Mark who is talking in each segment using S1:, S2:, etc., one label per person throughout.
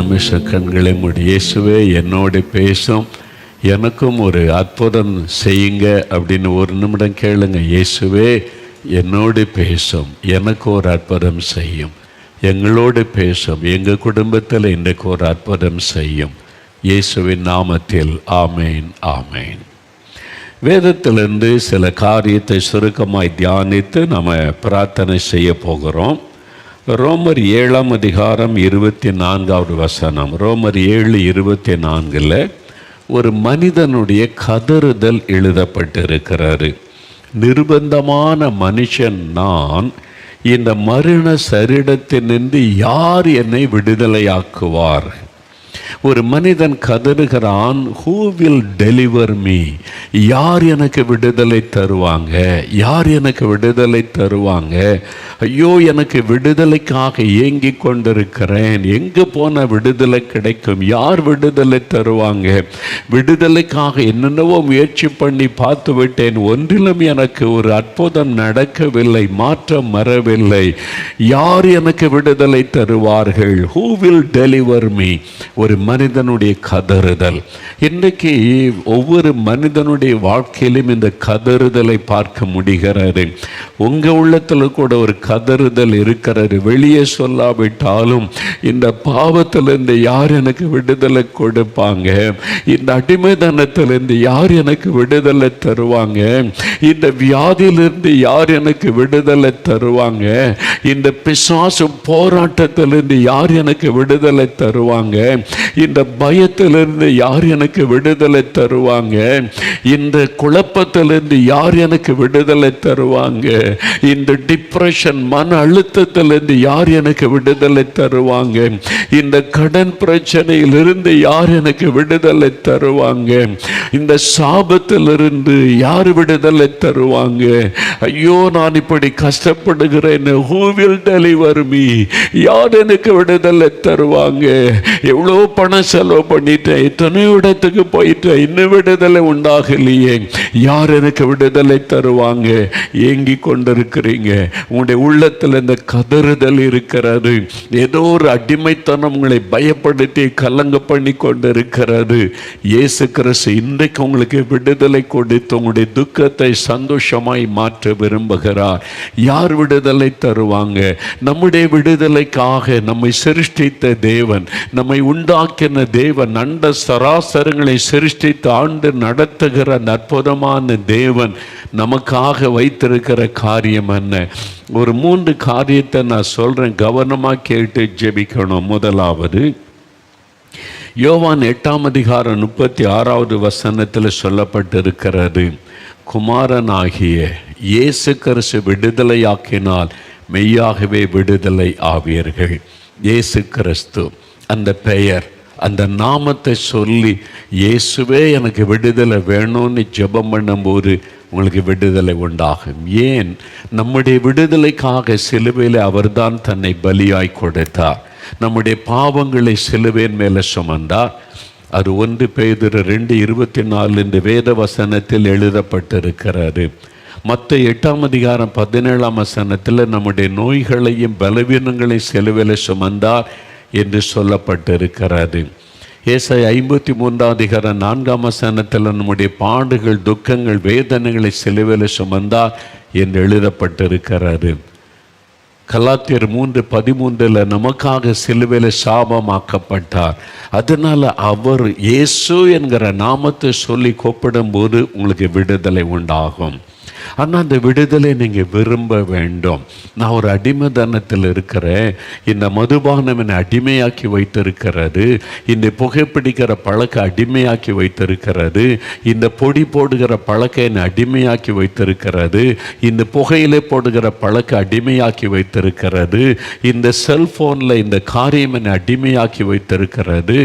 S1: நிமிஷம் கண்களை மூடி, இயேசுவே என்னோடு பேசும், எனக்கும் ஒரு அற்புதம் செய்யுங்க அப்படின்னு ஒரு நிமிடம் கேளுங்க. இயேசுவே என்னோடு பேசும், எனக்கு ஒரு அற்புதம் செய்யும், எங்களோடு பேசும், எங்கள் குடும்பத்தில் இன்றைக்கு ஒரு அற்புதம் செய்யும். இயேசுவின் நாமத்தில் ஆமேன், ஆமேன். வேதத்திலிருந்து சில காரியத்தை சுருக்கமாய் தியானித்து நம்ம பிரார்த்தனை செய்ய போகிறோம். ரோமர் 7ஆம் அதிகாரம் 24வது வசனம். ரோமர் 7:24 ஒரு மனிதனுடைய கதறுதல் எழுதப்பட்டிருக்கிறாரு. நிர்பந்தமான மனுஷன் நான், இந்த மரண சரீரத்தினின்று யார் என்னை விடுதலையாக்குவார்? ஒரு மனிதன் கதறுகிறான், who will deliver me? யார் எனக்கு விடுதலை தருவாங்க? யார் எனக்கு விடுதலை தருவாங்க? ஐயோ, எனக்கு விடுதலைக்காக ஏங்கி கொண்டிருக்கிறேன், எங்கே போன விடுதலை கிடைக்கும்? யார் விடுதலை தருவாங்க? விடுதலைக்காக என்னென்னவோ முயற்சி பண்ணி பார்த்து விட்டேன், ஒன்றிலும் எனக்கு ஒரு அற்புதம் நடக்கவில்லை, மாற்றம் வரவில்லை. யார் எனக்கு விடுதலை தருவார்கள்? who will deliver me? ஒரு மனிதனுடைய கதறுதல். இன்றைக்கு ஒவ்வொரு மனிதனுடைய வாழ்க்கையிலும் இந்த கதறுதலை பார்க்க முடிகிறது. உங்க உள்ளத்தில் கூட ஒரு கதறுதல் இருக்கிறது. வெளியே சொல்லாவிட்டாலும் இந்த பாவத்திலிருந்து யார் எனக்கு விடுதலை கொடுப்பாங்க? இந்த அடிமைத்தனத்திலிருந்து யார் எனக்கு விடுதலை தருவாங்க? இந்த வியாதியிலிருந்து யார் எனக்கு விடுதலை தருவாங்க? இந்த பிசாசு போராட்டத்திலிருந்து யார் எனக்கு விடுதலை தருவாங்க? இந்த பயத்திலிருந்து யார் எனக்கு விடுதலை தருவாங்க? இந்த குழப்பத்திலிருந்து யார் எனக்கு விடுதலை தருவாங்க? இந்த டிப்ரெஷன், மன அழுத்தத்திலிருந்து யார் எனக்கு விடுதலை தருவாங்க? இந்த கடன் பிரச்சனையிலிருந்து யார் எனக்கு விடுதலை தருவாங்க? இந்த சாபத்திலிருந்து யார் விடுதலை தருவாங்க? ஐயோ, நான் இப்படி கஷ்டப்படுகிறேன், who will deliver me? யார் எனக்கு விடுதலை தருவாங்க? எவ்வளோ பணம் செலவு பண்ணிட்டேன், எத்தனையோ இடத்துக்கு போயிட்டேன், இன்னும் விடுதலை உண்டாகலையே, யார் எனக்கு விடுதலை தருவாங்க? ஏங்கி கொண்டிருக்கிறீங்க. உங்களுடைய உள்ளத்தில் இந்த கதறுதல் இருக்கிறது. ஏதோ ஒரு அடிமைத்தனம் உங்களை பயப்படுத்தி கலங்க பண்ணி கொண்டிருக்கிறது. இயேசு கிறிஸ்து இன்றைக்கு உங்களுக்கு விடுதலை கொடுத்து உங்களுடைய துக்கத்தை சந்தோஷமாய் மாற்ற விரும்புகிறார். யார் விடுதலை தருவாங்க? நம்முடைய விடுதலைக்காக நம்மை சிருஷ்டித்த தேவன், நம்மை உண்டாக்கின தேவன், அண்ட சராசரங்களை சிருஷ்டித்து ஆண்டு நடத்துகிற அற்புதமான தேவன் நமக்காக வைத்திருக்கிற காரியம் என்ன? ஒரு 3 காரியத்தை நான் சொல்றேன், கவனமா கேட்டு ஜெபிக்கணும். முதலாவது, யோவான் 8ஆம் அதிகாரம் 36வது வசனத்தில் சொல்லப்பட்டிருக்கிறது, குமாரனாகிய இயேசு கிறிஸ்து விடுதலையாக்கினால் மெய்யாகவே விடுதலை ஆவீர்கள். இயேசு கிறிஸ்து, அந்த பெயர், அந்த நாமத்தை சொல்லி இயேசுவே எனக்கு விடுதலை வேணும்னு ஜெபம் பண்ணும்போது உங்களுக்கு விடுதலை உண்டாகும். ஏன்? நம்முடைய விடுதலைக்காக சிலுவையில் அவர்தான் தன்னை பலியாய் கொடுத்தார். நம்முடைய பாவங்களை சிலுவையின் மேலே சுமந்தார். அது 1 பேதுரு 2:24 இந்த வேத வசனத்தில் எழுதப்பட்டிருக்கிறது. மத்த 8ஆம் அதிகாரம் 17ஆம் வசனத்தில் நம்முடைய நோய்களையும் பலவீனங்களையும் சிலுவையில் சுமந்தார் என்று சொல்லப்பட்டிருக்கிறது. ஏசாயா 53ஆம் அதிகாரம் 4ஆம் வசனத்தில் நம்முடைய பாடுகள், துக்கங்கள், வேதனைகளை சிலுவையில் சுமந்தார் என்று எழுதப்பட்டிருக்கிறது. கலாத்தியர் 3:13 நமக்காக சிலுவையில் சாபமாக்கப்பட்டார். அதனால அவர் இயேசு என்கிற நாமத்தை சொல்லி கூப்பிடும் போது உங்களுக்கு விடுதலை உண்டாகும். ஆனால் அந்த விடுதலை நீங்கள் விரும்ப வேண்டும். நான் ஒரு அடிமைத்தனத்தில் இருக்கிறேன், இந்த மதுபானம் என்னை அடிமையாக்கி வைத்திருக்கிறது, இந்த புகைப்பிடிக்கிற பழக்கம் அடிமையாக்கி வைத்திருக்கிறது, இந்த பொடி போடுகிற பழக்கம் என்னை அடிமையாக்கி வைத்திருக்கிறது, இந்த புகையிலே போடுகிற பழக்கம் அடிமையாக்கி வைத்திருக்கிறது, இந்த செல்ஃபோனில் இந்த காரியம் என்னை அடிமையாக்கி வைத்திருக்கிறது,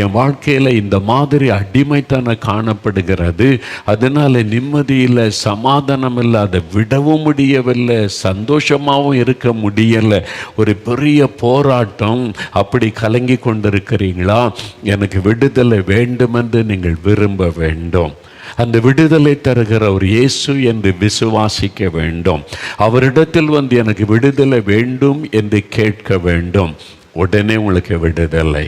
S1: என் வாழ்க்கையில் இந்த மாதிரி அடிமைத்தனம் காணப்படுகிறது, அதனால் நிம்மதியில் சமாதானம் இல்லை, அதை விடவும் முடியவில்லை, சந்தோஷமாகவும் இருக்க முடியலை, ஒரு பெரிய போராட்டம். அப்படி கலங்கி கொண்டிருக்கிறீங்களா? எனக்கு விடுதலை வேண்டுமென்று நீங்கள் விரும்ப வேண்டும். அந்த விடுதலை தருகிற ஒரு இயேசு என்று விசுவாசிக்க வேண்டும். அவரிடத்தில் வந்து எனக்கு விடுதலை வேண்டும் என்று கேட்க வேண்டும். உடனே உங்களுக்கு விடுதலை.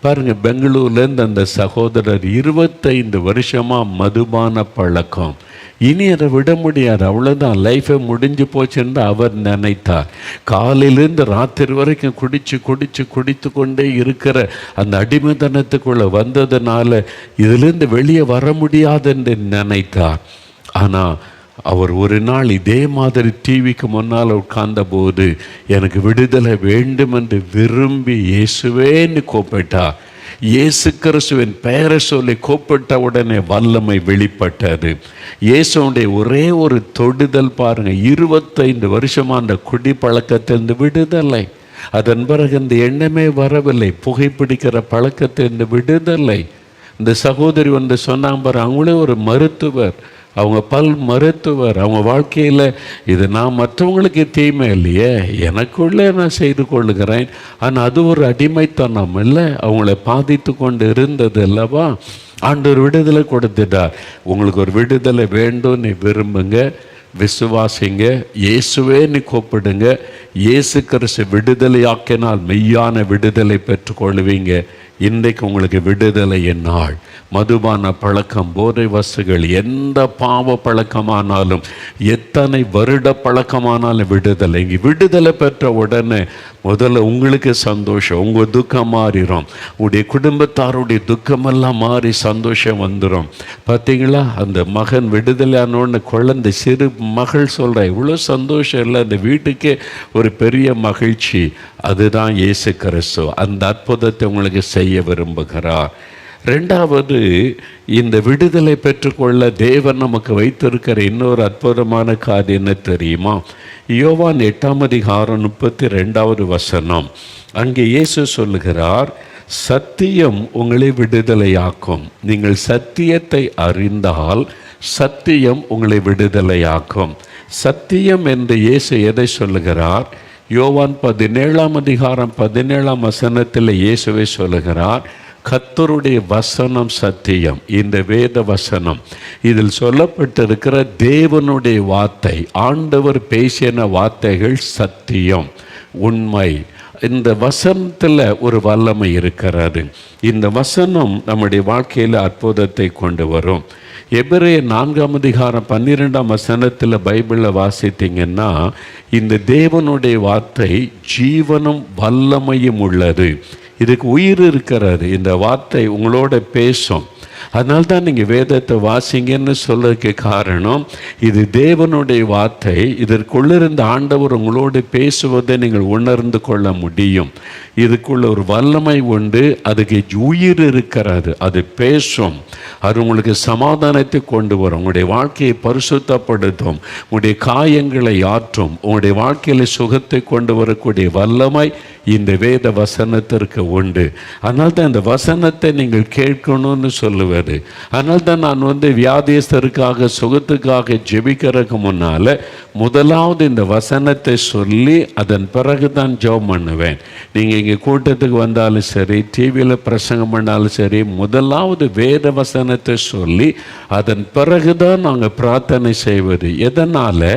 S1: பாருங்க, பெங்களூர்லேருந்து அந்த சகோதரர் 25 வருஷமாக மதுபான பழக்கம். இனி அதை விட முடியாது, அவ்வளோதான், லைஃபை முடிஞ்சு போச்சுன்னு அவர் நினைத்தார். காலையிலேருந்து ராத்திரி வரைக்கும் குடித்து கொண்டே இருக்கிற அந்த அடிமைத்தனத்துக்குள்ளே வந்ததுனால இதிலேருந்து வெளியே வர முடியாதுன்னு நினைத்தார். ஆனால் அவர் ஒரு நாள் இதே மாதிரி டிவிக்கு முன்னால் உட்கார்ந்த போது எனக்கு விடுதலை வேண்டும் என்று விரும்பி இயேசுவேன்னு கூப்பிட்டார். இயேசு கிறிஸ்துவின் பெயரை சொல்லி கூப்பிட்ட உடனே வல்லமை வெளிப்பட்டது. இயேசுடைய ஒரே ஒரு தொடுதல் பாருங்க, 25 வருஷமா அந்த குடி பழக்கத்திலிருந்து விடுதலை. அதன் பிறகு இந்த எண்ணமே வரவில்லை. புகைப்பிடிக்கிற பழக்கத்திலிருந்து விடுதலை. இந்த சகோதரி வந்து சொன்னாங்க பாரு, அவங்களே ஒரு மருத்துவர், அவங்க பல் மருத்துவர். அவங்க வாழ்க்கையில் இது நான் மற்றவங்களுக்கு தீமை இல்லையே, எனக்குள்ளே நான் செய்து கொள்ளுகிறேன். ஆனால் அது ஒரு அடிமைத்தனம் இல்லை, அவங்கள பாதித்து கொண்டு இருந்தது அல்லவா. ஆண்டவர் விடுதலை கொடுத்துட்டார். உங்களுக்கு ஒரு விடுதலை வேண்டும், நீ விரும்புங்க, விசுவாசிங்க, இயேசுவே நீ கூப்பிடுங்க. இயேசு கிறிஸ்து விடுதலையாக்கினால் மெய்யான விடுதலை பெற்றுக்கொள்வீங்க. இன்றைக்கு உங்களுக்கு விடுதலையின் நாள். மதுபான பழக்கம், போதை வஸ்துகள், எந்த பாவ பழக்கமானாலும், எத்தனை வருட பழக்கமானாலும் விடுதலை. இங்கே விடுதலை பெற்ற உடனே முதல்ல உங்களுக்கு சந்தோஷம், உங்கள் துக்கம் மாறிடும், உடைய குடும்பத்தாருடைய துக்கமெல்லாம் மாறி சந்தோஷம் வந்துடும். பார்த்தீங்களா, அந்த மகன் விடுதலையானோன்னு குழந்தை, சிறு மகள் சொல்கிறா, இவ்வளோ சந்தோஷம் இல்லை, அந்த வீட்டுக்கே ஒரு பெரிய மகிழ்ச்சி. அதுதான் இயேசு கிறிஸ்து அந்த அற்புதத்தை உங்களுக்கு செய்ய விரும்புகிறார். ரெண்டாவது, இந்த விடுதலை பெற்றுக்கொள்ள தேவன் நமக்கு வைத்திருக்கிற இன்னொரு அற்புதமான காரியம் என்ன தெரியுமா? யோவான் 8ஆம் அதிகாரம் 32வது வசனம். அங்கே இயேசு சொல்லுகிறார், சத்தியம் உங்களை விடுதலையாக்கும். நீங்கள் சத்தியத்தை அறிந்தால் சத்தியம் உங்களை விடுதலையாக்கும். சத்தியம் என்று இயேசு எதை சொல்லுகிறார்? யோவான் 17ஆம் அதிகாரம் 17ஆம் வசனத்தில் இயேசுவை சொல்லுகிறார், கர்த்தருடைய வசனம் சத்தியம். இந்த வேத வசனம், இதில் சொல்லப்பட்டிருக்கிற தேவனுடைய வார்த்தை, ஆண்டவர் பேசின வார்த்தைகள் சத்தியம், உண்மை. இந்த வசனத்தில் ஒரு வல்லமை இருக்கிறது. இந்த வசனம் நம்முடைய வாழ்க்கையில் அற்புதத்தை கொண்டு வரும். எபிரேயர் 4ஆம் அதிகாரம் 12ஆம் வசனத்தில் பைபிளில் வாசித்தீங்கன்னா, இந்த தேவனுடைய வார்த்தை ஜீவனும் வல்லமையும் உள்ளது, இதுக்கு உயிர் இருக்கிறது. இந்த வார்த்தை உங்களோட பேசும். அதனால தான் நீங்கள் வேதத்தை வாசிங்கன்னு சொல்றதுக்கு காரணம், இது தேவனுடைய வார்த்தை. இதற்குள்ளிருந்த ஆண்டவர் உங்களோடு பேசுவதை நீங்கள் உணர்ந்து கொள்ள முடியும். இதுக்குள்ள ஒரு வல்லமை உண்டு, அதுக்கு உயிர் இருக்கிறது, அது பேசும். அது உங்களுக்கு சமாதானத்தை கொண்டு வரும், உங்களுடைய வாழ்க்கையை பரிசுத்தப்படுத்தும், உங்களுடைய காயங்களை ஆற்றும், உங்களுடைய வாழ்க்கையில் சுகத்தை கொண்டு வரக்கூடிய வல்லமை இந்த வேத வசனத்திற்கு உண்டு. அதனால தான் இந்த வசனத்தை நீங்கள் கேட்கணும்னு சொல்லுவது. அதனால தான் நான் வியாதியஸ்தருக்காக சுகத்துக்காக ஜெபிக்கிறதுக்கு முன்னால் முதலாவது இந்த வசனத்தை சொல்லி அதன் பிறகு தான் ஜெபம் பண்ணுவேன். நீங்கள் இங்கே கூட்டத்துக்கு வந்தாலும் சரி, டிவியில் பிரசங்கம் பண்ணாலும் சரி, முதலாவது வேத வசனத்தை சொல்லி அதன் பிறகு தான் நாங்கள் பிரார்த்தனை செய்வது. எதனால்?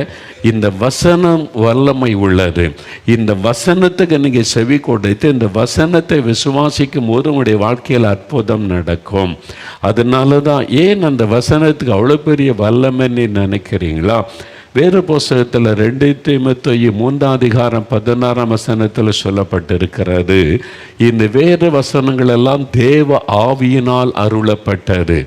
S1: இந்த வசனம் வல்லமை உள்ளது. இந்த வசனத்துக்கு நீங்கள் செவி கொடுத்து இந்த வசனத்தை விசுவாசிக்கும் போது உங்களுடைய வாழ்க்கையில் அற்புதம் நடக்கும். அதனால தான், ஏன் அந்த வசனத்துக்கு அவ்வளோ பெரிய வல்லமைன்னு நினைக்கிறீங்களா? வேறு புஸ்தகத்தில் 2 தீமோத்தேயு 3ஆம் அதிகாரம் 16ஆம் வசனத்தில் சொல்லப்பட்டிருக்கிறது, இந்த வேறு வசனங்கள் எல்லாம் தேவ ஆவியினால் அருளப்பட்டது,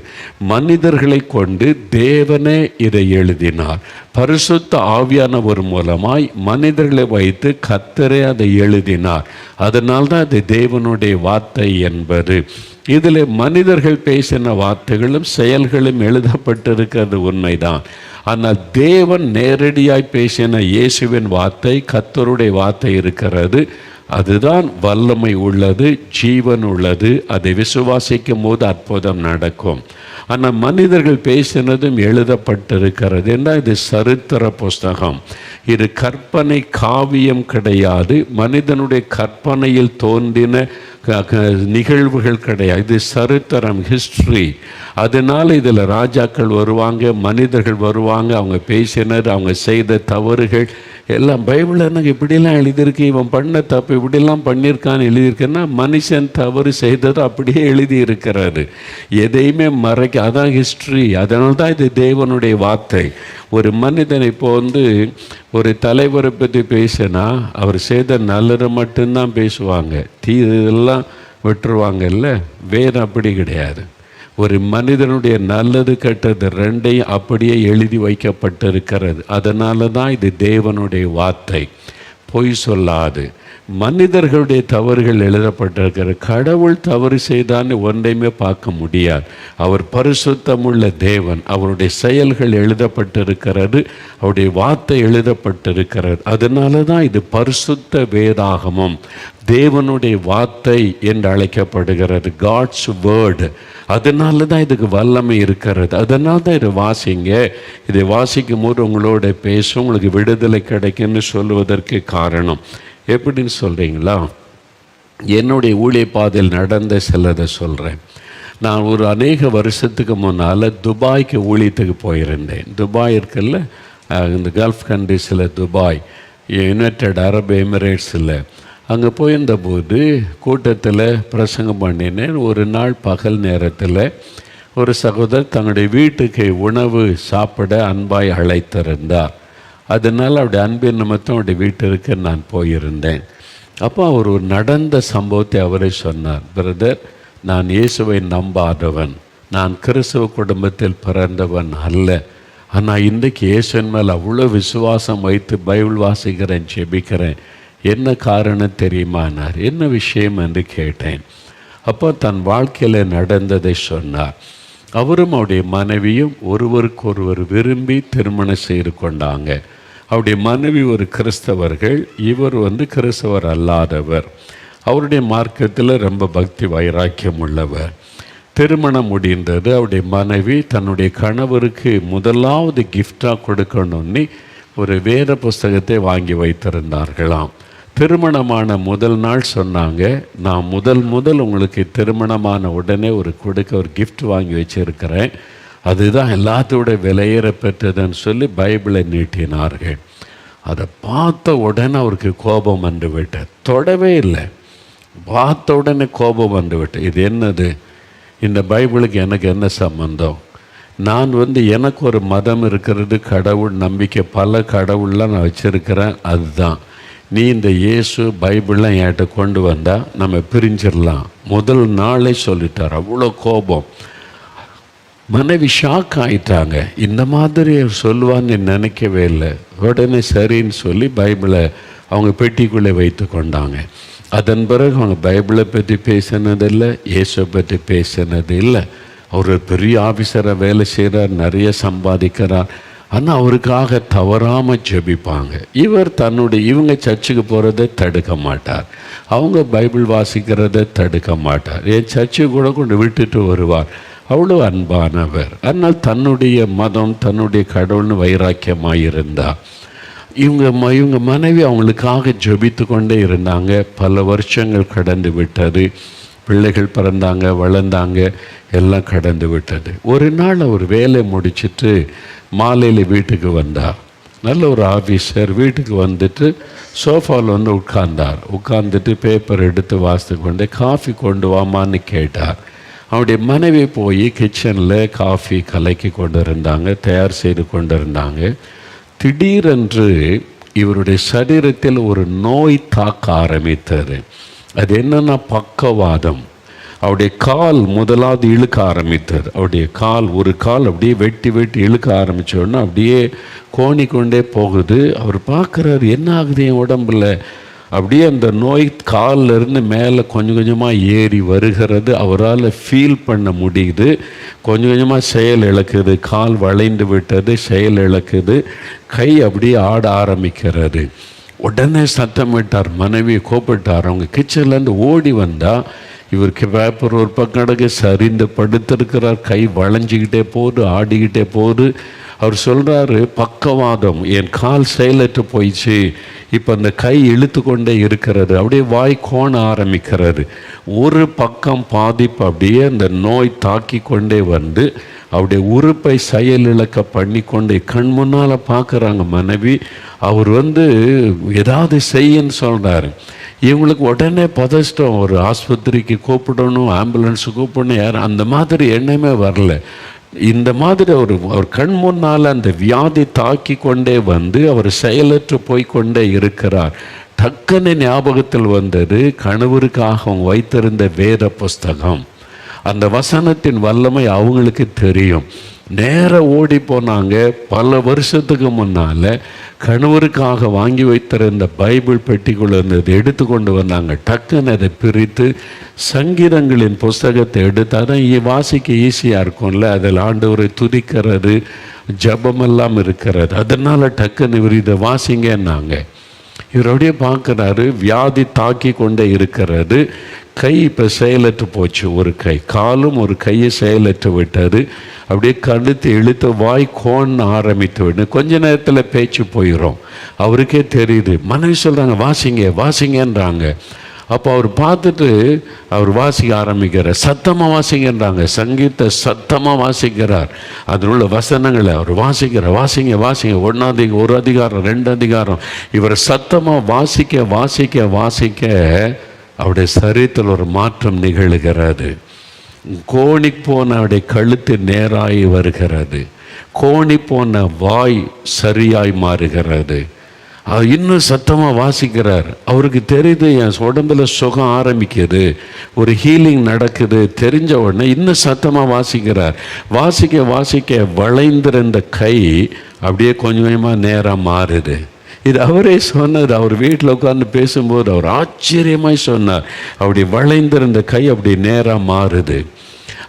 S1: மனிதர்களை கொண்டு தேவனே இதை எழுதினார். பரிசுத்த ஆவியானவர் மூலமாய் மனிதர்களை வைத்து கர்த்தரே அதை எழுதினார். அதனால்தான் அது தேவனுடைய வார்த்தை என்பது. இதில் மனிதர்கள் பேசின வார்த்தைகளும் செயல்களும் எழுதப்பட்டிருக்கிறது உண்மைதான். ஆனால் தேவன் நேரடியாய் பேசின இயேசுவின் வார்த்தை, கர்த்தருடைய வார்த்தை இருக்கிறது. அதுதான் வல்லமை உள்ளது, ஜீவன் உள்ளது. அதை விசுவாசிக்கும் போது அற்புதம் நடக்கும். ஆனால் மனிதர்கள் பேசினதும் எழுதப்பட்டிருக்கிறது என்றால் இது சரித்திர புஸ்தகம், இது கற்பனை காவியம் கிடையாது, மனிதனுடைய கற்பனையில் தோன்றின நிகழ்வுகள் கிடையாது, இது சரித்திரம், ஹிஸ்ட்ரி. அதனால் இதில் ராஜாக்கள் வருவாங்க, மனிதர்கள் வருவாங்க, அவங்க பேசினர், அவங்க செய்த தவறுகள் எல்லாம் பைபிளில் எனக்கு இப்படிலாம் எழுதியிருக்கு, இவன் பண்ண தப்பு இப்படிலாம் பண்ணியிருக்கான்னு எழுதியிருக்கேன்னா மனுஷன் தவறு செய்தது அப்படியே எழுதியிருக்கிறாரு. எதையுமே மறைக்க, அதான் ஹிஸ்ட்ரி. அதனால தான் இது தேவனுடைய வார்த்தை. ஒரு மனிதன் இப்போ ஒரு தலைவரை பற்றி பேசினா அவர் செய்த நல்லதை மட்டும்தான் பேசுவாங்க, தீதெல்லாம் விட்டுருவாங்கல்ல. வேறு அப்படி கிடையாது. ஒரு மனிதனுடைய நல்லது கெட்டது ரெண்டையும் அப்படியே எழுதி வைக்கப்பட்டிருக்கிறது. அதனால தான் இது தேவனுடைய வார்த்தை, பொய் சொல்லாது. மனிதர்களுடைய தவறுகள் எழுதப்பட்டிருக்கிறது. கடவுள் தவறு செய்தான்னு ஒன்றையுமே பார்க்க முடியாது. அவர் பரிசுத்தமுள்ள தேவன். அவருடைய செயல்கள் எழுதப்பட்டிருக்கிறது, அவருடைய வார்த்தை எழுதப்பட்டிருக்கிறது. அதனால தான் இது பரிசுத்த வேதாகமம், தேவனுடைய வார்த்தை என்று அழைக்கப்படுகிறது, காட்ஸ் வேர்டு. அதனால தான் இதுக்கு வல்லமை இருக்கிறது. அதனால தான் இதை வாசிங்க. இதை வாசிக்கும் போது உங்களோட பேசும், உங்களுக்கு விடுதலை கிடைக்குன்னு சொல்லுவதற்கு காரணம். எப்படின்னு சொல்கிறீங்களா? என்னுடைய ஊழிய பாதையில் நடந்த சிலதை சொல்கிறேன். நான் ஒரு அநேக வருஷத்துக்கு முன்னால் துபாய்க்கு ஊழியத்துக்கு போயிருந்தேன். துபாய் இருக்குல்ல, இந்த கல்ஃப் கண்ட்ரிஸில் துபாய், யுனைடெட் அரப் எமிரேட்ஸில். அங்கே போயிருந்தபோது கூட்டத்தில் பிரசங்கம் பண்ணினேன். ஒரு நாள் பகல் நேரத்தில் ஒரு சகோதரர் தன்னுடைய வீட்டுக்கு உணவு சாப்பிட அன்பாய் அழைத்திருந்தார். அதனால் அவருடைய அன்பின் நிமித்தம் அவருடைய வீட்டிற்கு நான் போயிருந்தேன். அப்போ அவர் ஒரு நடந்த சம்பவத்தை அவரே சொன்னார். பிரதர், நான் இயேசுவை நம்பாதவன், நான் கிறிஸ்தவ குடும்பத்தில் பிறந்தவன் அல்ல. ஆனால் இன்றைக்கு இயேசுவின் மேல் அவ்வளோ விசுவாசம் வைத்து பைபிள் வாசிக்கிறேன், ஜெபிக்கிறேன். என்ன காரணம் தெரியுமானார். என்ன விஷயம் என்று கேட்டேன். அப்போ தன் வாழ்க்கையில் நடந்ததை சொன்னார். அவரும் அவருடைய மனைவியும் ஒருவருக்கொருவர் விரும்பி திருமணம் செய்து கொண்டாங்க. அவருடைய மனைவி ஒரு கிறிஸ்தவர்கள், இவர் கிறிஸ்தவர் அல்லாதவர். அவருடைய மார்க்கத்தில் ரொம்ப பக்தி வைராக்கியம் உள்ளவர். திருமணம் முடிந்தது. அவருடைய மனைவி தன்னுடைய கணவருக்கு முதலாவது கிஃப்டாக கொடுக்கணும்னு ஒரு வேத புஸ்தகத்தை வாங்கி வைத்திருந்தார்களாம். திருமணமான முதல் நாள் சொன்னாங்க, நான் முதல் உங்களுக்கு திருமணமான உடனே ஒரு கிஃப்ட் வாங்கி வச்சுருக்கிறேன், அதுதான் எல்லாத்தோட விலையேற பெற்றதுன்னு சொல்லி பைபிளை நீட்டினார்கள். அதை பார்த்த உடனே அவருக்கு கோபம் வந்து விட்டார். தொடவே இல்லை, பார்த்த உடனே கோபம் வந்து விட்டேன். இது என்னது? இந்த பைபிளுக்கு எனக்கு என்ன சம்பந்தம்? நான் எனக்கு ஒரு மதம் இருக்கிறது, கடவுள் நம்பிக்கை, பல கடவுள்லாம் நான் வச்சுருக்கிறேன். அதுதான் நீ இந்த இயேசு பைபிள்லாம் என்கிட்ட கொண்டு வந்தால் நம்ம பிரிஞ்சிடலாம். முதல் நாளே சொல்லிட்டார். அவ்வளோ கோபம். மனைவி ஷாக் ஆகிட்டாங்க. இந்த மாதிரி சொல்லுவான்னு நினைக்கவே இல்லை. உடனே சரின்னு சொல்லி பைபிளை அவங்க பெட்டிக்குள்ளே வைத்து கொண்டாங்க. அதன் பிறகு அவங்க பைபிளை பற்றி பேசினதில்லை, இயேசுவை பற்றி பேசினது இல்லை. அவர் ஒரு பெரிய ஆஃபீஸராக வேலை செய்கிறார், நிறைய சம்பாதிக்கிறார். ஆனால் அவருக்காக தவறாமல் ஜெபிப்பாங்க. இவங்க சர்ச்சுக்கு போகிறத தடுக்க மாட்டார், அவங்க பைபிள் வாசிக்கிறத தடுக்க மாட்டார். என் சர்ச்சுக்கு கூட கொண்டு விட்டுட்டு வருவார். அவ்வளோ அன்பானவர். அதனால் தன்னுடைய மதம், தன்னுடைய கடவுள்னு வைராக்கியமாக இருந்தார். இவங்க மனைவி அவங்களுக்காக ஜெபித்து கொண்டே இருந்தாங்க. பல வருஷங்கள் கடந்து விட்டது. பிள்ளைகள் பிறந்தாங்க, வளர்ந்தாங்க, எல்லாம் கடந்து விட்டது. ஒரு நாள் அவர் வேலை முடிச்சுட்டு மாலையில் வீட்டுக்கு வந்தார். நல்ல ஒரு ஆஃபீஸர். வீட்டுக்கு வந்துட்டு சோஃபாவில் உட்கார்ந்துட்டு பேப்பர் எடுத்து வாசித்து கொண்டு காஃபி கொண்டு வாமான்னு கேட்டார். அவருடைய மனைவி போய் கிச்சனில் காஃபி கலக்கி கொண்டு இருந்தாங்க, தயார் செய்து கொண்டு இருந்தாங்க. திடீரென்று இவருடைய சரீரத்தில் ஒரு நோய் தாக்க ஆரம்பித்தது. அது என்னன்னா பக்கவாதம். அவருடைய கால் முதலாவது இழுக்க ஆரம்பித்தது. அவருடைய ஒரு கால் அப்படியே வெட்டி இழுக்க ஆரம்பித்தோன்னா அப்படியே கோணிக்கொண்டே போகுது. அவர் பார்க்குறாரு, என்ன ஆகுது என் உடம்புல? அப்படியே அந்த நோய் காலில் இருந்து மேலே கொஞ்சம் கொஞ்சமாக ஏறி வருகிறது. அவரால் ஃபீல் பண்ண முடியுது. கொஞ்சம் கொஞ்சமாக செயல் இழக்குது. கால் வளைந்து விட்டது, செயல் இழக்குது. கை அப்படியே ஆட ஆரம்பிக்கிறது. உடனே சத்தமிட்டார். மனைவி கூப்பிட்டார். அவங்க கிச்சன்லேருந்து ஓடி வந்தால் இவருக்கு பேப்பர் ஒரு பக்கம் கிடக்கு, சரிந்து படுத்திருக்கிறார். கை வளைஞ்சிக்கிட்டே போகுது, ஆடிக்கிட்டே போகுது. அவர் சொல்கிறாரு, பக்கவாதம், என் கால் செயலற்று போயிடுச்சு, இப்போ அந்த கை இழுத்து கொண்டே இருக்கிறது, அப்படியே வாய் கோண ஆரம்பிக்கிறது. ஒரு பக்கம் பாதிப்பு அப்படியே அந்த நோய் தாக்கி கொண்டே வந்து அவருடைய உறுப்பை செயலிழக்க பண்ணி கொண்டே கண் முன்னால் பார்க்குறாங்க மனைவி. அவர் ஏதாவது செய்யன்னு சொல்கிறாரு. இவங்களுக்கு உடனே பதஷ்டம், ஒரு ஆஸ்பத்திரிக்கு கூப்பிடணும், ஆம்புலன்ஸ் கூப்பிடணும், யாரும் அந்த மாதிரி எண்ணமே வரல. இந்த மாதிரி அவர் கண் முன்னால் அந்த வியாதி தாக்கி கொண்டே வந்து அவர் செயலற்று போய்கொண்டே இருக்கிறார். டக்குன்னு ஞாபகத்தில் வந்தது கணவருக்காக வைத்திருந்த வேத புஸ்தகம். அந்த வசனத்தின் வல்லமை அவங்களுக்கு தெரியும். நேராக ஓடி போனாங்க. பல வருஷத்துக்கு முன்னால் கணவருக்காக வாங்கி வைத்திருந்த பைபிள் பெட்டிக்குள்ள இருந்தது எடுத்து கொண்டு வந்தாங்க. டக்குன்னு அதை பிரித்து சங்கீதங்களின் புஸ்தகத்தை எடுத்து, அதான் வாசிக்க ஈஸியாக இருக்கும்ல, அதில் ஆண்டவரை துதிக்கிறது ஜபமெல்லாம் இருக்கிறது. அதனால் டக்குன்னு இவர் இதை வாசிங்கன்னாங்க. இவருடைய பார்க்குறாரு, வியாதி தாக்கி கொண்டே இருக்கிறது. கை இப்போ செயலற்று போச்சு, ஒரு கை, காலும் ஒரு கையை செயலற்று விட்டது. அப்படியே கழுத்து இழுத்து வாய் கோண ஆரம்பித்து விட்டு கொஞ்ச நேரத்தில் பேச்சு போயிடும். அவருக்கே தெரியுது. மனைவி சொல்கிறாங்க, வாசிங்க வாசிங்கன்றாங்க. அப்போ அவர் பார்த்துட்டு அவர் வாசிக்க ஆரம்பிக்கிறார். சத்தமாக வாசிங்கன்றாங்க. சங்கீத சத்தமாக வாசிக்கிறார். அதில் உள்ள வசனங்களை அவர் வாசிக்கிறார். வாசிங்க வாசிங்க, 1 அதிகாரம் 2 அதிகாரம். இவர் சத்தமாக வாசிக்க வாசிக்க வாசிக்க அவருடைய சரீரத்தில் ஒரு மாற்றம் நிகழ்கிறது. கோணி போன அவருடைய கழுத்து நேராகி வருகிறது. கோணி போன வாய் சரியாய் மாறுகிறது. இன்னும் சத்தமாக வாசிக்கிறார். அவருக்கு தெரியுது, என் உடம்புல சுகம் ஆரம்பிக்குது, ஒரு ஹீலிங் நடக்குது. தெரிஞ்ச உடனே இன்னும் சத்தமாக வாசிக்கிறார். வாசிக்க வாசிக்க வளைந்திருந்த கை அப்படியே கொஞ்சம் கொஞ்சமாக நேராக மாறுது. இது அவரே சொன்னது. அவர் வீட்டில் உட்கார்ந்து பேசும்போது அவர் ஆச்சரியமாய் சொன்னார். அப்படி வளைந்திருந்த கை அப்படி நேராக மாறுது.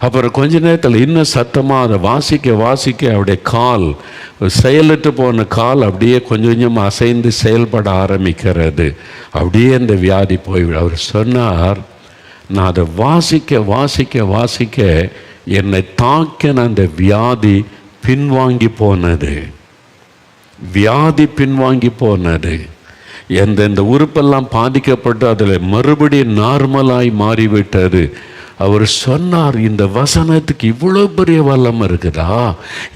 S1: அப்புறம் கொஞ்ச நேரத்தில் இன்னும் சத்தமாக அதை வாசிக்க வாசிக்க அவருடைய கால், செயலற்று போன கால் அப்படியே கொஞ்சம் கொஞ்சமாக அசைந்து செயல்பட ஆரம்பிக்கிறது. அப்படியே அந்த வியாதி போய் அவர் சொன்னார், நான் அதை வாசிக்க வாசிக்க வாசிக்க என்னை தாக்கின அந்த வியாதி பின்வாங்கி போனது. வியாதி பின்வாங்கி போனது. எந்தெந்த உறுப்பெல்லாம் பாதிக்கப்பட்டு அதில் மறுபடியும் நார்மலாய் மாறிவிட்டது. அவர் சொன்னார், இந்த வசனத்துக்கு இவ்வளோ பெரிய வல்லம் இருக்குதா?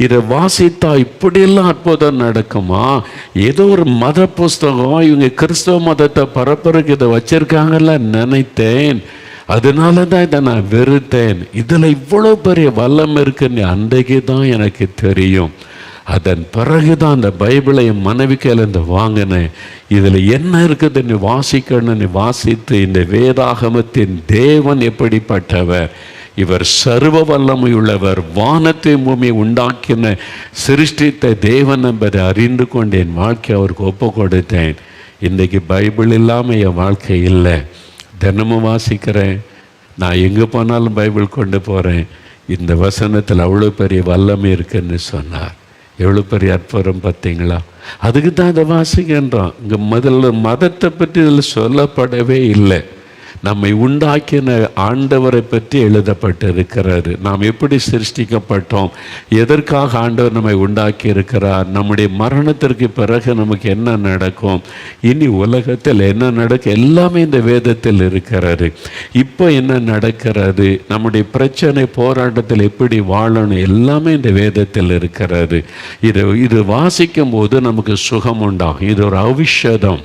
S1: இதை வாசித்தா இப்படியெல்லாம் அற்புதம் நடக்குமா? ஏதோ ஒரு மத புஸ்தகம், இவங்க கிறிஸ்தவ மதத்தை பரப்புறதுக்கு இதை வச்சிருக்காங்கல்ல நினைத்தேன். அதனால தான் இதை நான் வெறுத்தேன். இதில் இவ்வளோ பெரிய வல்லம் இருக்குன்னு அன்றைக்கு தான் எனக்கு தெரியும். அதன் பிறகுதான் அந்த பைபிளை என் மனைவி கையிலேருந்து வாங்கினேன். இதில் என்ன இருக்குதுன்னு வாசிக்கணும்னு வாசித்து, இந்த வேதாகமத்தின் தேவன் எப்படிப்பட்டவர், இவர் சர்வ வல்லமை உள்ளவர், வானத்தை பூமியை உண்டாக்கின சிருஷ்டித்த தேவன் என்பதை அறிந்து கொண்டு என் வாழ்க்கையை அவருக்கு ஒப்பு கொடுத்தேன். இன்றைக்கி பைபிள் இல்லாமல் என் வாழ்க்கை இல்லை. தினமும் வாசிக்கிறேன். நான் எங்கே போனாலும் பைபிள் கொண்டு போகிறேன். இந்த வசனத்தில் அவ்வளோ பெரிய வல்லமை இருக்குன்னு சொன்னார். எவ்வளோ பெரிய அற்புதம் பார்த்தீங்களா? அதுக்கு தான் இதை வாசிக்கின்றோம். இங்கே முதல்ல மதத்தை பற்றி இதில் சொல்லப்படவே இல்லை. நம்மை உண்டாக்கின ஆண்டவரை பற்றி எழுதப்பட்டு இருக்கிறாரு. நாம் எப்படி சிருஷ்டிக்கப்பட்டோம், எதற்காக ஆண்டவர் நம்மை உண்டாக்கி இருக்கிறார், நம்முடைய மரணத்திற்கு பிறகு நமக்கு என்ன நடக்கும், இனி உலகத்தில் என்ன நடக்கும், எல்லாமே இந்த வேதத்தில் இருக்கிறாரு. இப்போ என்ன நடக்கிறது, நம்முடைய பிரச்சனை போராட்டத்தில் எப்படி வாழணும், எல்லாமே இந்த வேதத்தில் இருக்கிறாரு. இது வாசிக்கும் போது நமக்கு சுகம் உண்டாகும். இது ஒரு ஔஷதம்.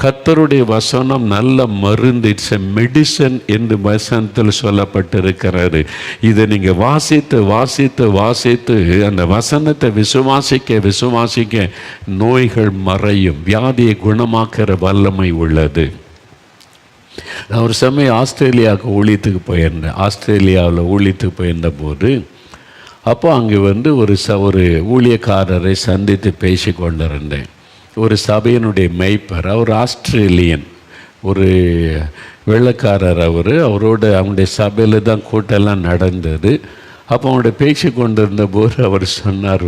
S1: கர்த்தருடைய வசனம் நல்ல மருந்து, இட்ஸ் எ மெடிசன் என்று வசனத்தில் சொல்லப்பட்டிருக்கிறது. இதை நீங்கள் வாசித்து வாசித்து வாசித்து அந்த வசனத்தை விசுவாசிக்க விசுவாசிக்க நோய்கள் மறையும், வியாதியை குணமாக்குற வல்லமை உள்ளது. நான் ஒரு சமயம் ஆஸ்திரேலியாவுக்கு ஊழியத்துக்கு போயிருந்தேன். ஆஸ்திரேலியாவில் ஊழியத்துக்கு போயிருந்த போது அப்போ அங்கே ஒரு ஊழியக்காரரை சந்தித்து பேசி கொண்டிருந்தேன். ஒரு சபையினுடைய மெய்ப்பர், அவர் ஆஸ்திரேலியன், ஒரு வெள்ளைக்காரர். அவரோட அவங்களுடைய சபையில் தான் கூட்டெல்லாம் நடந்தது. அப்போ அவங்களோட பேசி கொண்டிருந்த போது அவர் சொன்னார்,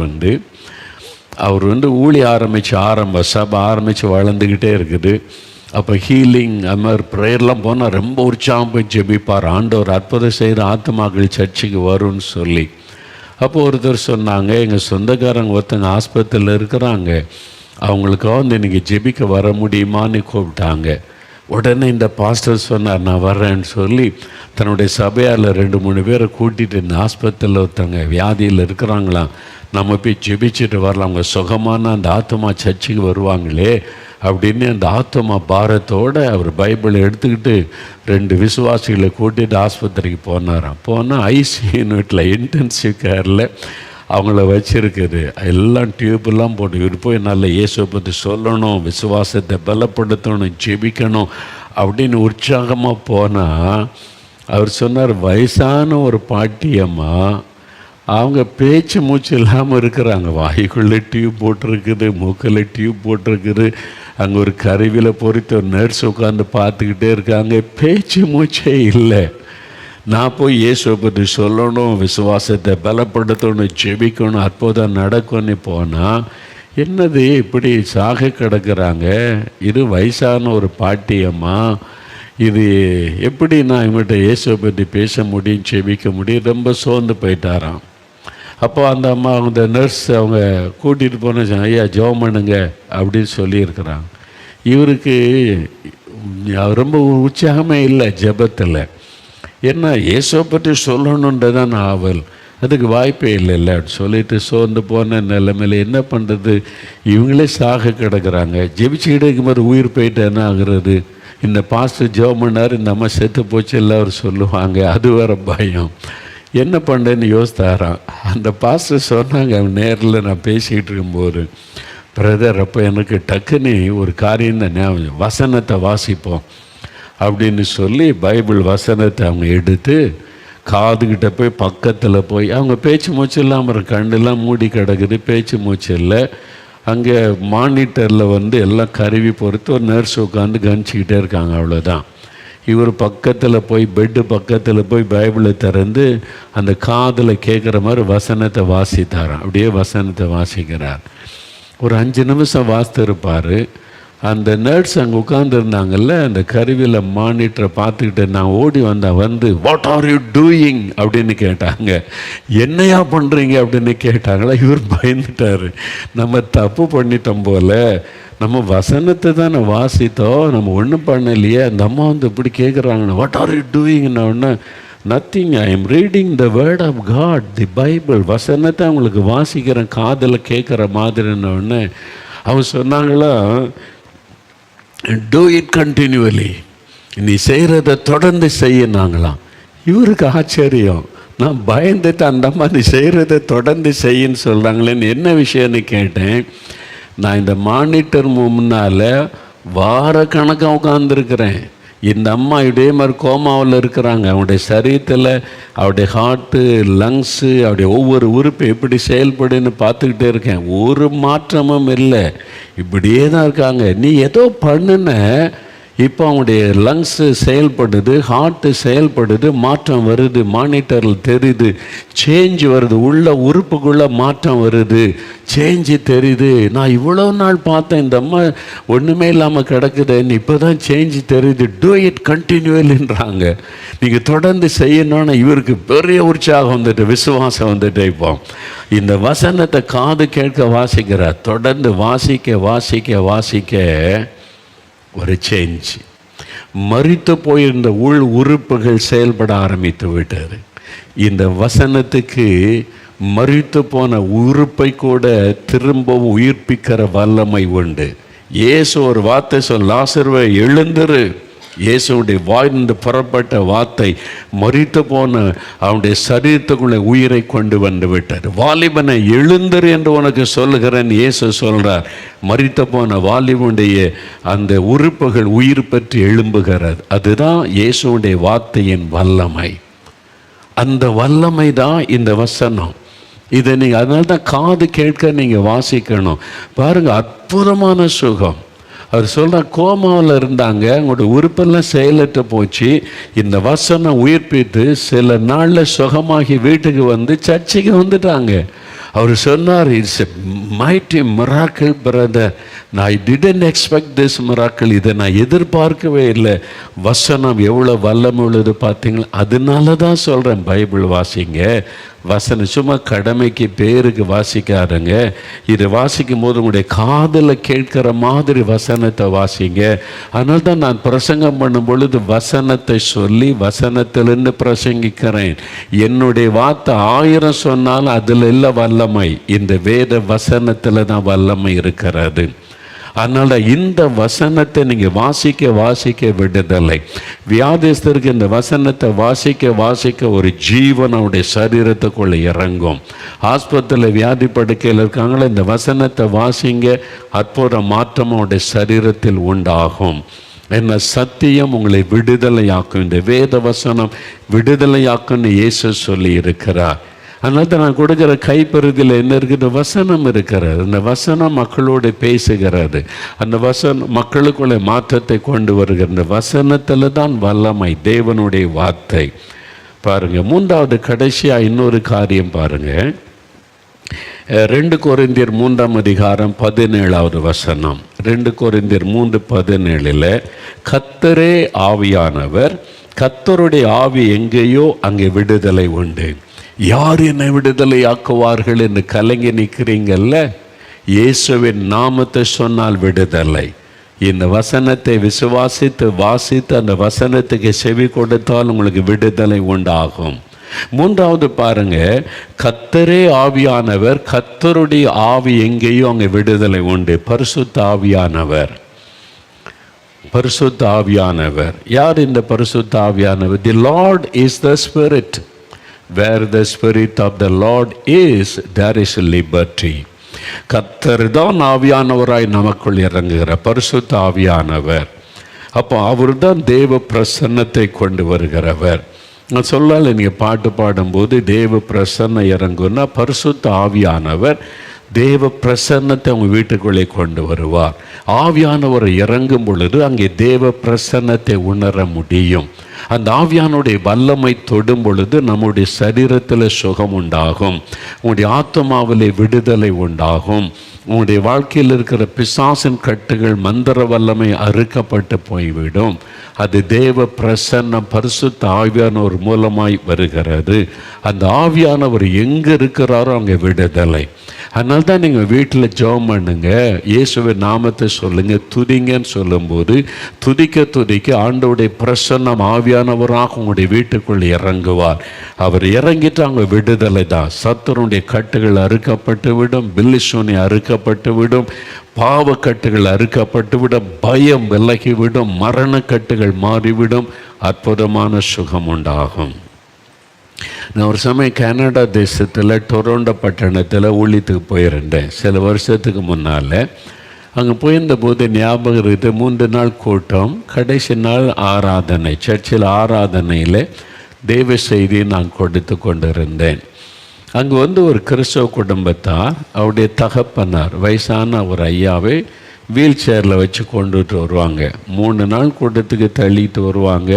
S1: அவர் ஊழிய சபை ஆரம்பித்து வளர்ந்துக்கிட்டே இருக்குது. அப்போ ஹீலிங் அது மாதிரி ப்ரேயர்லாம் போனால் ரொம்ப உற்சாகம் போய் ஜெபிப்பார். ஆண்டவர் அற்புதம் செய்கிற ஆத்மாக்கள் சர்ச்சுக்கு வரும்னு சொல்லி அப்போ ஒருத்தர் சொன்னாங்க, எங்கள் சொந்தக்காரங்க ஒருத்தங்க ஆஸ்பத்திரியில் இருக்கிறாங்க, அவங்களுக்காக வந்து நீங்கள் ஜெபிக்க வர முடியுமான்னு கூப்பிட்டாங்க. உடனே இந்த பாஸ்டர் சொன்னார், நான் வர்றேன்னு சொல்லி தன்னுடைய சபையால் 2-3 பேரை கூட்டிகிட்டு இந்த ஆஸ்பத்திரியில் ஒருத்தங்க வியாதியில் இருக்கிறாங்களாம், நம்ம போய் ஜெபிச்சுட்டு வரலாம், அவங்க சுகமான அந்த ஆத்மா சர்ச்சுக்கு வருவாங்களே அப்படின்னு அந்த ஆத்மா பாரத்தோடு அவர் பைபிளை எடுத்துக்கிட்டு 2 விசுவாசிகளை கூட்டிகிட்டு ஆஸ்பத்திரிக்கு போனாராம். போனால் ஐசியூ யூனிட்டில் இன்டென்சிவ் கேரில் அவங்கள வச்சுருக்குது. எல்லாம் டியூப்லாம் போட்டு இவர் போய் நல்ல இயேசுவை பற்றி சொல்லணும், விசுவாசத்தை பலப்படுத்தணும், ஜெபிக்கணும் அப்படின்னு உற்சாகமாக போனால் அவர் சொன்னார், வயசான ஒரு பாட்டியம்மா அவங்க பேச்சு மூச்சு இல்லாமல் இருக்கிறாங்க. வாய்க்குள்ளே டியூப் போட்டிருக்குது, மூக்கில் டியூப் போட்டிருக்குது, அங்கே ஒரு கருவியில் பொறித்த ஒரு நர்ஸ் உட்காந்து பார்த்துக்கிட்டே இருக்காங்க, பேச்சு மூச்சே இல்லை. நான் போய் இயேசுவை பற்றி சொல்லணும், விசுவாசத்தை பலப்படுத்தணும், ஜெபிக்கணும், அற்புதம் நடக்கும்னு போனால் என்னது இப்படி சாக கிடக்கிறாங்க, இது வயசான ஒரு பாட்டியம்மா, இது எப்படி நான் இவங்கள்ட்ட இயேசுவை பற்றி பேச முடியும், ஜெபிக்க முடியும், ரொம்ப சோர்ந்து போயிட்டாராம். அப்போ அந்த அம்மா அந்த நர்ஸ் அவங்க கூட்டிகிட்டு போன, ஐயா ஜெபம் பண்ணுங்க அப்படின்னு சொல்லியிருக்கிறாங்க. இவருக்கு ரொம்ப உற்சாகமே இல்லை ஜெபத்தில். என்ன இயேசுவை பற்றி சொல்லணுன்றதான் ஆவல், அதுக்கு வாய்ப்பே இல்லைல்ல அப்படின்னு சொல்லிட்டு சோர்ந்து போன நிலைமையில் என்ன பண்ணுறது, இவங்களே சாக கிடக்கிறாங்க, ஜெபிச்சுக்கிட்டு இருக்கும்போது உயிர் போயிட்டு என்ன ஆகுறது, இந்த பாஸ்டர் ஜெபம் பண்ணார், இந்த அம்மா செத்து போச்சு எல்லோரும் சொல்லுவாங்க, அது வேறு பயம், என்ன பண்ணுறேன்னு யோசித்தாராம். அந்த பாஸ்டர் சொன்னாங்க, நேரில் நான் பேசிக்கிட்டு இருக்கும்போது, பிரதர் அப்போ எனக்கு டக்குன்னு ஒரு காரியம் தான் ஞாபகம், வசனத்தை வாசிப்போம் அப்படின்னு சொல்லி பைபிள் வசனத்தை அவங்க எடுத்து காதுகிட்ட போய் பக்கத்தில் போய், அவங்க பேச்சு மூச்சு இல்லாமல் கண்ணெல்லாம் மூடி கிடக்குது, பேச்சு மூச்சு இல்லை, அங்கே மானிட்டரில் வந்து எல்லாம் கருவி பொறுத்து ஒரு நர்ஸ் உட்காந்து கவனிச்சிக்கிட்டே இருக்காங்க, அவ்வளோதான். இவர் பக்கத்தில் போய் பெட்டு பக்கத்தில் போய் பைபிளை திறந்து அந்த காதில் கேட்குற மாதிரி வசனத்தை வாசித்தாராம். அப்படியே வசனத்தை வாசிக்கிறார். ஒரு 5 நிமிஷம் வாசித்திருப்பார். அந்த நர்ஸ் அங்கே உட்காந்துருந்தாங்கல்ல, அந்த கருவியில் மானிட்டரை பார்த்துக்கிட்டு நான் ஓடி வந்து வாட் ஆர் யூ டூயிங் அப்படின்னு கேட்டாங்க. என்னையா பண்ணுறீங்க அப்படின்னு கேட்டாங்களா. இவர் பயந்துட்டார், நம்ம தப்பு பண்ணிட்டோம் போல், நம்ம வசனத்தை தானே வாசித்தோம், நம்ம ஒன்றும் பண்ணலையே, அந்த அம்மா வந்து இப்படி கேட்குறாங்கண்ணா, வாட் ஆர் யூ டூயிங்னா ஒன்று, nothing, I am reading the word of God, the Bible, வசனத்தை அவங்களுக்கு வாசிக்கிறேன், காதில் கேட்குற மாதிரின்ன ஒன்று. அவங்க சொன்னாங்களா, டூ இட் கண்டினியூவலி, நீ செய்கிறத தொடர்ந்து செய்யினாங்களாம். இவருக்கு ஆச்சரியம், நான் பயந்துட்டு அந்த அம்மா நீ செய்கிறத தொடர்ந்து செய்யின்னு சொல்கிறாங்களேன்னு என்ன விஷயம்னு கேட்டேன். நான் இந்த மானிட்டர் முன்னால் வார கணக்காக உட்காந்துருக்கிறேன், இந்த அம்மா இதே மாதிரி கோமாவில் இருக்கிறாங்க, அவனுடைய சரீரத்தில் அவருடைய ஹார்ட்டு, லங்ஸு, அவருடைய ஒவ்வொரு உறுப்பு எப்படி செயல்படுன்னு பார்த்துக்கிட்டே இருக்கேன், ஒரு மாற்றமும் இல்லை, இப்படியே தான் இருக்காங்க. நீ ஏதோ பண்ணுன, இப்போ அவங்களுடைய லங்ஸு செயல்படுது, ஹார்ட்டு செயல்படுது, மாற்றம் வருது, மானிட்டரில் தெரியுது, சேஞ்ச் வருது, உள்ள உறுப்புக்குள்ளே மாற்றம் வருது, சேஞ்சு தெரியுது. நான் இவ்வளோ நாள் பார்த்தேன் இந்த அம்மா ஒன்றுமே இல்லாமல் கிடக்குதுன்னு, இப்போ தான் சேஞ்சு தெரியுது, டூ இட் கண்டினியூவல்ன்றாங்க. நீங்கள் தொடர்ந்து செய்யணும்னு இவருக்கு பெரிய உற்சாகம் வந்துட்டு, விசுவாசம் வந்துட்டு. இப்போ இந்த வசனத்தை காது கேட்க வாசிக்கிறார், தொடர்ந்து வாசிக்க வாசிக்க வாசிக்க ஒரு சேஞ்ச், மரித்து போயிருந்த உள் உறுப்புகள் செயல்பட ஆரம்பித்து விட்டது. இந்த வசனத்துக்கு மரித்து போன உறுப்பை கூட திரும்பவும் உயிர்ப்பிக்கிற வல்லமை உண்டு. இயேசு ஒரு வார்த்தை சொல், லாசருவே எழுந்திரு, இயேசுடைய வாயிலிருந்து புறப்பட்ட வார்த்தை மரித்து போன அவனுடைய சரீரத்துக்குள்ளே உயிரை கொண்டு வந்து விட்டார். வாலிபனை எழுந்திரு என்று உனக்கு சொல்லுகிறேன் இயேசு சொல்கிறார். மரித்து போன வாலிபனுடைய அந்த உறுப்புகள் உயிர் பெற்று எழும்புகிறது. அதுதான் இயேசுடைய வார்த்தையின் வல்லமை. அந்த வல்லமை தான் இந்த வசனம். இதை நீங்கள் அதனால தான் காது கேட்க நீங்கள் வாசிக்கணும். பாருங்கள், அற்புதமான சுகம். அவர் சொல்கிறார், கோமாவில் இருந்தாங்க, அவங்களோட உறுப்பெல்லாம் செயலற்று போச்சு, இந்த வசனம் உயிர்ப்பித்து சில நாளில் சுகமாகி வீட்டுக்கு வந்து சர்ச்சைக்கு வந்துட்டாங்க. அவர் சொன்னார், it's a mighty miracle brother, நான் டிடன்ட் எக்ஸ்பெக்ட் திஸ் மிராக்கிள், இதை நான் எதிர்பார்க்கவே இல்லை. வசனம் எவ்வளோ வல்லமை உள்ளது பார்த்தீங்களா? அதனால தான் சொல்கிறேன், பைபிள் வாசிங்க. வசனம் சும்மா கடமைக்கு பேருக்கு வாசிக்காருங்க. இது வாசிக்கும் போது உங்களுடைய காதில் கேட்கிற மாதிரி வசனத்தை வாசிங்க. அதனால தான் நான் பிரசங்கம் பண்ணும் பொழுது வசனத்தை சொல்லி வசனத்திலிருந்து பிரசங்கிக்கிறேன். என்னுடைய வார்த்தை 1000 சொன்னாலும் அதில் இல்லை வல்லமை, இந்த வேத வசனத்தில் தான் வல்லமை இருக்கிறது. அதனால் இந்த வசனத்தை நீங்கள் வாசிக்க விடுதலை. வியாதிஸ்தருக்கு இந்த வசனத்தை வாசிக்க ஒரு ஜீவன் அவருடைய சரீரத்துக்குள்ளே இறங்கும். ஆஸ்பத்திரியில் வியாதி படுக்கையில் இருக்காங்களே, இந்த வசனத்தை வாசிங்க, அற்புத மாற்றம் அவருடைய சரீரத்தில் உண்டாகும். என்ன சத்தியம் உங்களை விடுதலையாக்கும். இந்த வேத வசனம் விடுதலையாக்கும்னு இயேசு சொல்லி இருக்கிறார். அதனால தான் நான் கொடுக்குற கைப்பறுதியில் என்ன இருக்குது? வசனம் இருக்கிறது. அந்த வசனம் மக்களோடு பேசுகிறது. அந்த வசனம் மக்களுக்குள்ளே மாற்றத்தை கொண்டு வருகிற இந்த வசனத்தில் தான் வல்லமை, தேவனுடைய வார்த்தை. பாருங்கள், 3வது கடைசியாக இன்னொரு காரியம் பாருங்கள். 2 கொரிந்தியர் 3ஆம் அதிகாரம் 17வது வசனம். 2 கொரிந்தியர் 3:17 கர்த்தரே ஆவியானவர், கர்த்தருடைய ஆவி எங்கேயோ அங்கே விடுதலை உண்டு. யார் என்னை விடுதலை ஆக்குவார்கள் என்று கலங்கி நிற்கிறீங்கல்ல, இயேசுவின் நாமத்தை சொன்னால் விடுதலை. இந்த வசனத்தை விசுவாசித்து வாசித்து அந்த வசனத்துக்கு செவி கொடுத்தால் உங்களுக்கு விடுதலை உண்டாகும். 3வது பாருங்க, கர்த்தரே ஆவியானவர், கர்த்தருடைய ஆவி எங்கேயோ அங்கே விடுதலை உண்டு. பரிசுத்த ஆவியானவர். பரிசுத்த ஆவியானவர் யார்? இந்த பரிசுத்த ஆவியானவர், the Lord is the spirit. Where the spirit of the Lord is, there is liberty. கர்த்தர் தான் ஆவியானவராய் நமக்குள் இறங்குகிற பரிசுத்த ஆவியானவர். அப்போ அவர் தான் தேவ பிரசன்னத்தை கொண்டு வருகிறவர். நான் சொல்லல, நீங்கள் பாட்டு பாடும்போது தேவ பிரசன்னம் இறங்குன்னா பரிசுத்த ஆவியானவர் தேவ பிரசன்னத்தை அவங்க வீட்டுக்குள்ளே கொண்டு வருவார். ஆவியானவர் இறங்கும் பொழுது அங்கே தேவ பிரசன்னத்தை உணர முடியும். அந்த ஆவியானுடைய வல்லமை தொடும் பொழுது நம்முடைய சரீரத்தில் சுகம் உண்டாகும், உங்களுடைய ஆத்மாவிலே விடுதலை உண்டாகும். உங்களுடைய வாழ்க்கையில் இருக்கிற பிசாசின் கட்டுகள், மந்திர வல்லமை அறுக்கப்பட்டு போய்விடும். அது தேவ பிரசன்னம் பரிசுத்த ஆவியானவர் மூலமாய் வருகிறது. அந்த ஆவியானவர் எங்கே இருக்கிறாரோ அங்கே விடுதலை. அதனால தான் நீங்கள் வீட்டில் ஜெபம் பண்ணுங்க, இயேசுவின் நாமத்தை சொல்லுங்கள், துதிங்கன்னு சொல்லும்போது துதிக்க ஆண்டவருடைய பிரசன்னம் ஆவியானவராக உங்களுடைய வீட்டுக்குள்ளே இறங்குவார். அவர் இறங்கிட்டு அவங்க விடுதலை தான். சத்துருடைய கட்டுகள் அறுக்கப்பட்டு விடும், பில்லிசோனி அறுக்கப்பட்டு விடும், பாவக்கட்டுகள் அறுக்கப்பட்டு விடும், பயம் விலகிவிடும், மரணக்கட்டுகள் மாறிவிடும், அற்புதமான சுகம் உண்டாகும். நான் ஒரு சமயம் கனடா தேசத்தில் டொரண்டோ பட்டணத்தில் ஊழியத்துக்கு போயிருந்தேன் சில வருஷத்துக்கு முன்னால். அங்கே போயிருந்த போது ஞாபகம் இருக்குது, 3 நாள் கூட்டம், கடைசி நாள் ஆராதனை, சர்ச்சில் ஆராதனையில் தேவ செய்தியை நான் கொடுத்து கொண்டிருந்தேன். அங்கே ஒரு கிறிஸ்தவ குடும்பத்தார், அவருடைய தகப்பனார் வயசான ஒரு ஐயாவை வீல் சேரில் வச்சு கொண்டுட்டு வருவாங்க. 3 நாள் கூட்டத்துக்கு தள்ளிட்டு வருவாங்க,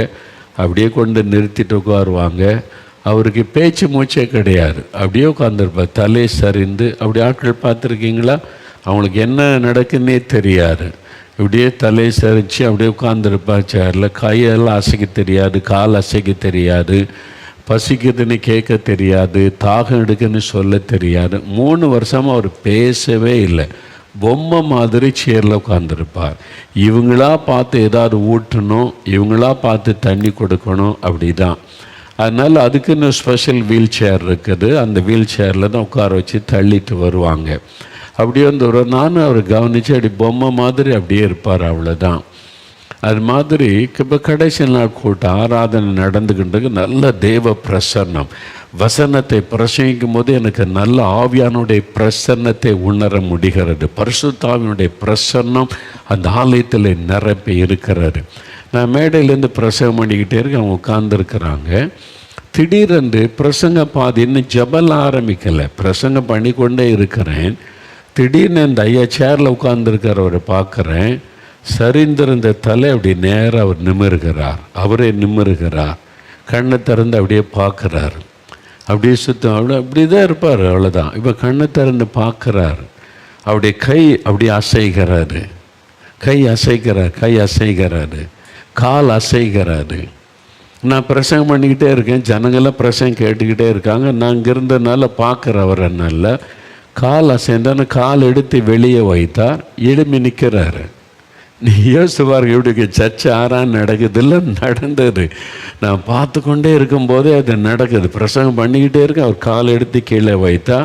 S1: அப்படியே கொண்டு நிறுத்திட்டு உட்காருவாங்க. அவருக்கு பேச்சு மூச்சே கிடையாது, அப்படியே உட்காந்துருப்பார், தலை சரிந்து. அப்படி ஆட்கள் பார்த்துருக்கீங்களா? அவங்களுக்கு என்ன நடக்குன்னே தெரியாது, இப்படியே தலை சரிச்சு அப்படியே உட்காந்துருப்பார் சேரில். கையெல்லாம் அசைக்க தெரியாது, கால் அசைக்க தெரியாது, பசிக்குதுன்னு கேட்க தெரியாது, தாகம் எடுக்குன்னு சொல்ல தெரியாது. 3 வருஷமாக அவர் பேசவே இல்லை, பொம்மை மாதிரி சேரில் உட்காந்துருப்பார். இவங்களா பார்த்து ஏதாவது ஊட்டணும், இவங்களா பார்த்து தண்ணி கொடுக்கணும், அப்படி தான். அதனால் அதுக்குன்னு ஸ்பெஷல் வீல் சேர் இருக்குது, அந்த வீல் சேரில் தான் உட்கார வச்சு தள்ளிட்டு வருவாங்க. அப்படியே நானும் அவர் கவனித்து அப்படி பொம்மை மாதிரி அப்படியே இருப்பார், அவ்வளோதான். அது மாதிரி இப்போ கடைசி நாள் கூட்டம் ஆராதனை நடந்துக்கிட்டு நல்ல தேவ பிரசன்னம். வசனத்தை பிரசங்கிக்கும் போது எனக்கு நல்ல ஆவியானுடைய பிரசன்னத்தை உணர முடிகிறது. பரிசுத்தாவினுடைய பிரசன்னம் அந்த ஆலயத்தில் நிரப்பி இருக்கிறது. நான் மேடையிலேருந்து பிரசங்கம் பண்ணிக்கிட்டே இருக்கேன், அவங்க உட்கார்ந்துருக்கிறாங்க. திடீரென்று பிரசங்க பாதி இன்னும் ஜபல் ஆரம்பிக்கலை, பிரசங்கம் பண்ணி கொண்டே இருக்கிறேன். திடீர்னு அந்த ஐயா சேரில் உட்கார்ந்துருக்கிறவரை பார்க்குறேன், சரிந்திருந்த தலை அப்படி நேராக அவர் நிமிருகிறார். அவரே நிமிருகிறார், கண்ணை திறந்து அப்படியே பார்க்குறாரு, அப்படியே சுத்தம் அப்படி தான் இருப்பார், அவ்வளோதான். இப்போ கண்ணை திறந்து பார்க்குறாரு. அவருடைய கை அப்படி அசைகிறாரு, கை அசைகிறாரு, கால் அசைகிறாரு. நான் பிரசங்கம் பண்ணிக்கிட்டே இருக்கேன், ஜனங்களாம் பிரசங்கம் கேட்டுக்கிட்டே இருக்காங்க. நான் இங்கே இருந்ததுனால பார்க்குறவர் என்னால கால் அசைந்தான்னு கால் எடுத்து வெளியே வைத்தார், எழுப்பி நிற்கிறாரு. நீ யோசித்து பாருங்க, இப்படி சர்ச்சை ஆறான்னு நடக்குதுல்ல, நடந்தது. நான் பார்த்து கொண்டே இருக்கும்போதே அது நடக்குது. பிரசங்கம் பண்ணிக்கிட்டே இருக்கேன், அவர் கால் எடுத்து கீழே வைத்தா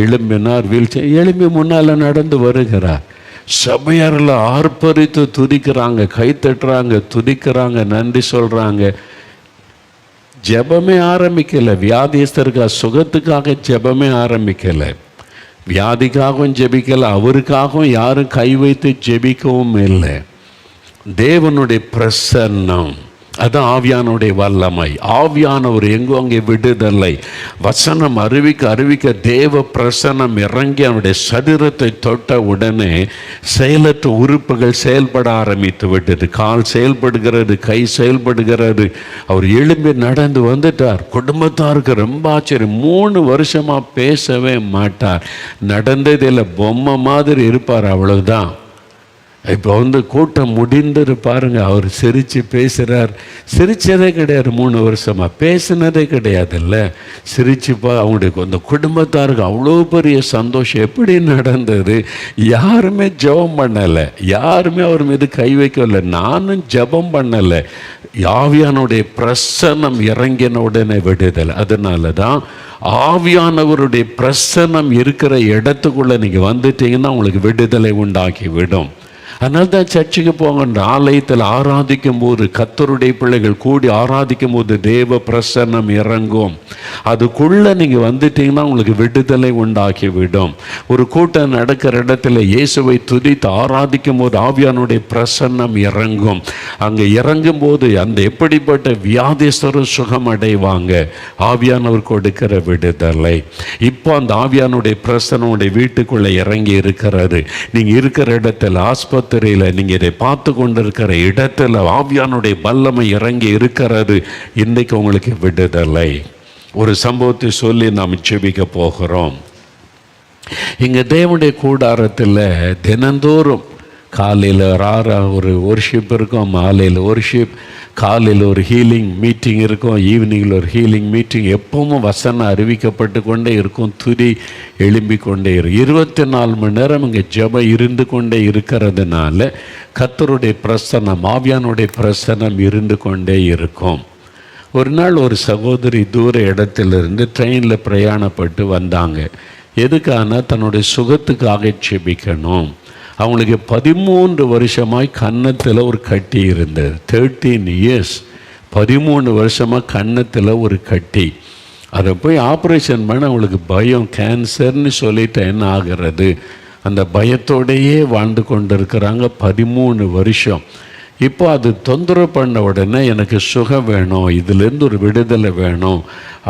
S1: எழும்பினார். வீழ்ச்சி எழும்பி முன்னால் நடந்து வருகிறார். சபையாரில் ஆர்ப்பரித்து துதிக்கிறாங்க, கை தட்டுறாங்க, துதிக்கிறாங்க, நன்றி சொல்கிறாங்க. ஜெபமே ஆரம்பிக்கலை. வியாதியஸ்தருக்காக சுகத்துக்காக ஜெபமே ஆரம்பிக்கலை, வியாதிக்காகவும் ஜெபிக்கலை, அவருக்காகவும் யாரும் கை வைத்து ஜெபிக்கவும் இல்லை. தேவனுடைய பிரசன்னம், அது ஆவியானுடைய வல்லமை. ஆவியானவர் எங்கோ அங்கே விடுதலை. வசனம் அறிவிக்க தேவ பிரசன்னம் இறங்கி அவனுடைய சரீரத்தை தொட்ட உடனே செயலற்ற உறுப்புகள் செயல்பட ஆரம்பித்து விட்டது. கால் செயல்படுகிறது, கை செயல்படுகிறது. அவர் எழும்பி நடந்து வந்துட்டார். குடும்பத்தாருக்கு ரொம்ப ஆச்சரியம். 3 வருஷமாக பேசவே மாட்டார். நடந்ததில் பொம்மை மாதிரி இருப்பார், அவ்வளவுதான். இப்போ கூட்டம் முடிந்துரு பாருங்க, அவர் சிரித்து பேசுகிறார். சிரித்ததே கிடையாது, 3 வருஷமாக பேசினதே கிடையாதுல்ல. சிரிச்சுப்பா அவங்களுடைய அந்த குடும்பத்தாருக்கு அவ்வளோ பெரிய சந்தோஷம். எப்படி நடந்தது? யாருமே ஜெபம் பண்ணலை, யாருமே அவர் மீது கை வைக்கவில்லை, நானும் ஜெபம் பண்ணலை. ஆவியானுடைய பிரசன்னம் இறங்கின உடனே விடுதலை. அதனால தான் ஆவியானவருடைய பிரசன்னம் இருக்கிற இடத்துக்குள்ளே நீங்கள் வந்துட்டீங்கன்னா உங்களுக்கு விடுதலை உண்டாக்கி விடும். அதனால தான் சர்ச்சுக்கு போங்க. ஆலயத்தில் ஆராதிக்கும் போது, கர்த்தருடைய பிள்ளைகள் கூடி ஆராதிக்கும் போது தேவ பிரசன்னம் இறங்கும். அதுக்குள்ளே நீங்கள் வந்துட்டீங்கன்னா உங்களுக்கு விடுதலை உண்டாக்கி விடும். ஒரு கூட்டம் நடக்கிற இடத்துல இயேசுவை துதித்து ஆராதிக்கும் போது ஆவியானுடைய பிரசன்னம் இறங்கும். அங்கே இறங்கும் போது அந்த எப்படிப்பட்ட வியாதிஸ்தரும் சுகம் அடைவாங்க. ஆவியானவர் கொடுக்கிற விடுதலை. இப்போ அந்த ஆவியானுடைய பிரசன்னுடைய வீட்டுக்குள்ளே இறங்கி இருக்கிறது. நீங்கள் இருக்கிற இடத்துல, ஆஸ்பத்திரியில், நீங்கள் இதை பார்த்து கொண்டிருக்கிற இடத்துல ஆவியானுடைய வல்லமை இறங்கி இருக்கிறது. இன்னைக்கு உங்களுக்கு விடுதலை. ஒரு சம்பவத்தை சொல்லி நாம் ஜெபிக்க போகிறோம். இங்கே தேவனுடைய கூடாரத்தில் தினந்தோறும் காலையில் ஒரு ஒர்ஷிப் இருக்கும், மாலையில் ஒர்ஷிப், காலையில் ஒரு ஹீலிங் மீட்டிங் இருக்கும், ஈவினிங்கில் ஒரு ஹீலிங் மீட்டிங். எப்பவும் வசனம் அறிவிக்கப்பட்டு கொண்டே இருக்கும், துதி எழும்பிக் கொண்டே இருக்கும். 24 மணி நேரம் இங்கே ஜெபம் இருந்து கொண்டே இருக்கிறதுனால கர்த்தருடைய பிரசன்னம், ஆவியானுடைய பிரசன்னம் இருந்து கொண்டே இருக்கும். ஒரு நாள் ஒரு சகோதரி தூர இடத்திலிருந்து ட்ரெயினில் பிரயாணப்பட்டு வந்தாங்க. எதுக்கான? தன்னுடைய சுகத்துக்காக ஜெபிக்கணும். அவங்களுக்கு 13 வருஷமாய் கன்னத்தில் ஒரு கட்டி இருந்தது. 13 இயர்ஸ், 13 வருஷமாக கன்னத்தில் ஒரு கட்டி. அதை போய் ஆப்ரேஷன் பண்ண அவங்களுக்கு பயம். கேன்சர்னு சொல்லிட்டு என்ன ஆகிறது? அந்த பயத்தோடையே வாழ்ந்து கொண்டு இருக்கிறாங்க 13 வருஷம். இப்போ அது தொந்தரவு பண்ண உடனே எனக்கு சுகம் வேணும், இதுலேருந்து ஒரு விடுதலை வேணும்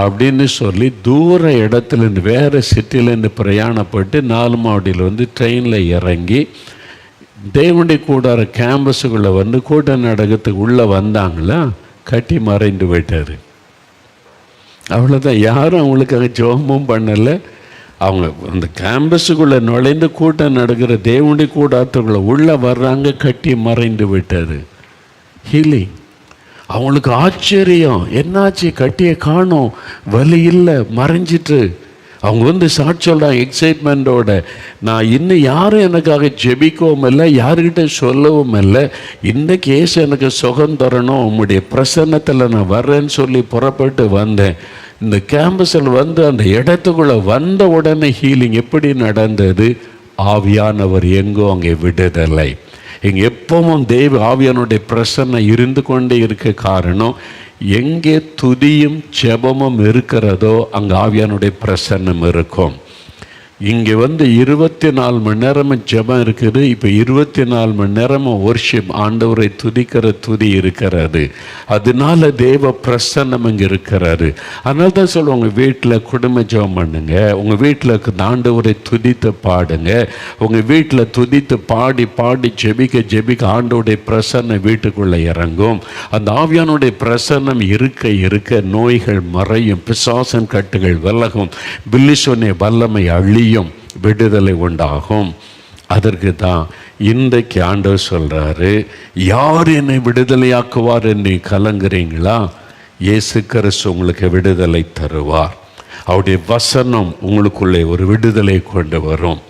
S1: அப்படின்னு சொல்லி தூர இடத்துலேருந்து, வேறு சிட்டிலேருந்து பிரயாணப்பட்டு 4 மாவடியில் ட்ரெயினில் இறங்கி தேவனுடைய கூடார கேம்பஸுக்குள்ளே கூட்டம் நடக்கிறதுக்கு உள்ளே வந்தாங்களா, கட்டி மறைந்து போயிட்டார். அவ்வளோதான். யாரும் அவங்களுக்காக ஜெபமும் பண்ணலை. அவங்க அந்த கேம்பஸுக்குள்ளே நுழைந்து கூட்டம் நடக்கிற தேவனுடைய கூடாரத்துக்குள்ளே உள்ளே வர்றாங்க, கட்டி மறைந்து விட்டார். ஹீலிங். அவங்களுக்கு ஆச்சரியம், என்னாச்சு? கட்டியை காணோம், வலி இல்லை, மறைஞ்சிட்டு. அவங்க சாட்சி சொல்கிறாங்க எக்ஸைட்மெண்ட்டோட, நான் இன்னும் யாரும் எனக்காக ஜெபிக்கவும் இல்லை, யாருக்கிட்ட சொல்லவும் இல்லை, இன்றைக்கி ஏசு எனக்கு சுகம் தரணும், உங்களுடைய பிரசன்னத்தில் நான் வர்றேன்னு சொல்லி புறப்பட்டு வந்தேன். இந்த கேம்பஸில் அந்த இடத்துக்குள்ளே வந்த உடனே ஹீலிங். எப்படி நடந்தது? ஆவியானவர் எங்கோ அங்கே விடுதலை. இங்கே எப்பவும் தேவ ஆவியானுடைய பிரசன்னம் இருந்து கொண்டே இருக்க காரணம், எங்கே துதியும் ஜெபமும் இருக்கிறதோ அங்கே ஆவியானுடைய பிரசன்னம் இருக்கும். இங்கே 24 மணி நேரமும் ஜெபம் இருக்குது. இப்போ 24 மணி நேரமும் ஒர்ஷிப், ஆண்டவரை துதிக்கிற துதி இருக்கிறது. அதனால தேவ பிரசன்னம் இங்கே இருக்கிறாரு. அதனால தான் சொல்லுவாங்க, உங்கள் வீட்டில் குடும்ப ஜெபம் பண்ணுங்க, உங்கள் வீட்டில் ஆண்டவரை துதித்து பாடுங்க. உங்கள் வீட்டில் துதித்து பாடி பாடி ஜெபிக்க ஆண்டவருடைய பிரசன்னம் வீட்டுக்குள்ளே இறங்கும். அந்த ஆவியானுடைய பிரசன்னம் இருக்க இருக்க நோய்கள் மறையும், பிசாசன் கட்டுகள் விலகும், பில்லிசோனிய வல்லமை அழியும். விடுதலை உண்டாகும். அதற்கு தான் இன்றைக்கு ஆண்டவர் சொல்கிறாரு, யார் என்னை விடுதலையாக்குவார் என்று கலங்குறீங்களா? இயேசு கிறிஸ்து உங்களுக்கு விடுதலை தருவார். அவருடைய வசனம் உங்களுக்குள்ளே ஒரு விடுதலை கொண்டு வரும்.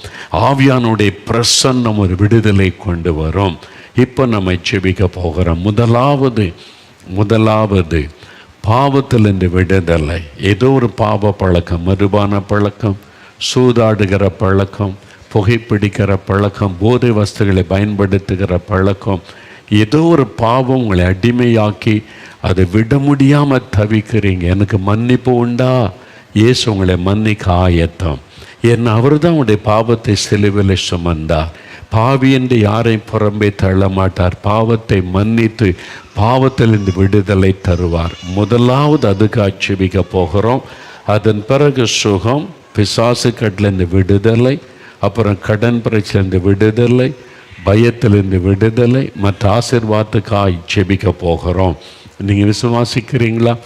S1: ஆவியானுடைய பிரசன்னம் ஒரு விடுதலை கொண்டு வரும். இப்போ நம்ம ஜெபிக்க போகிறோம். முதலாவது பாவத்திலிருந்து விடுதலை. ஏதோ ஒரு பாவ பழக்கம், மதுபான பழக்கம், சூதாடுகிற பழக்கம், புகைப்பிடிக்கிற பழக்கம், போதை வஸ்துகளை பயன்படுத்துகிற பழக்கம், ஏதோ ஒரு பாவம் உங்களை அடிமையாக்கி அதை விட முடியாமல் தவிக்கிறீங்க. எனக்கு மன்னிப்பு உண்டா? இயேசு உங்களை மன்னிக்க ஆயத்தம். ஏன்னா அவர் தான் உங்களுடைய பாவத்தை சிலுவையில் சுமந்தார். பாவி என்று யாரையும் புறம்பே தள்ள மாட்டார். பாவத்தை மன்னித்து பாவத்திலிருந்து விடுதலை தருவார். முதலாவது அதுக்காக ஜெபிக்க போகிறோம். அதன் பிறகு சுகம், பிசாசு கட்டிலிருந்து விடுதலை, அப்புறம் கடன் பிரச்சனையிலிருந்து விடுதலை, பயத்திலிருந்து விடுதலை, மற்ற ஆசீர்வாதத்துக்காக ஜெபிக்க போகிறோம். நீங்கள் விசுவாசிக்கிறீங்களா?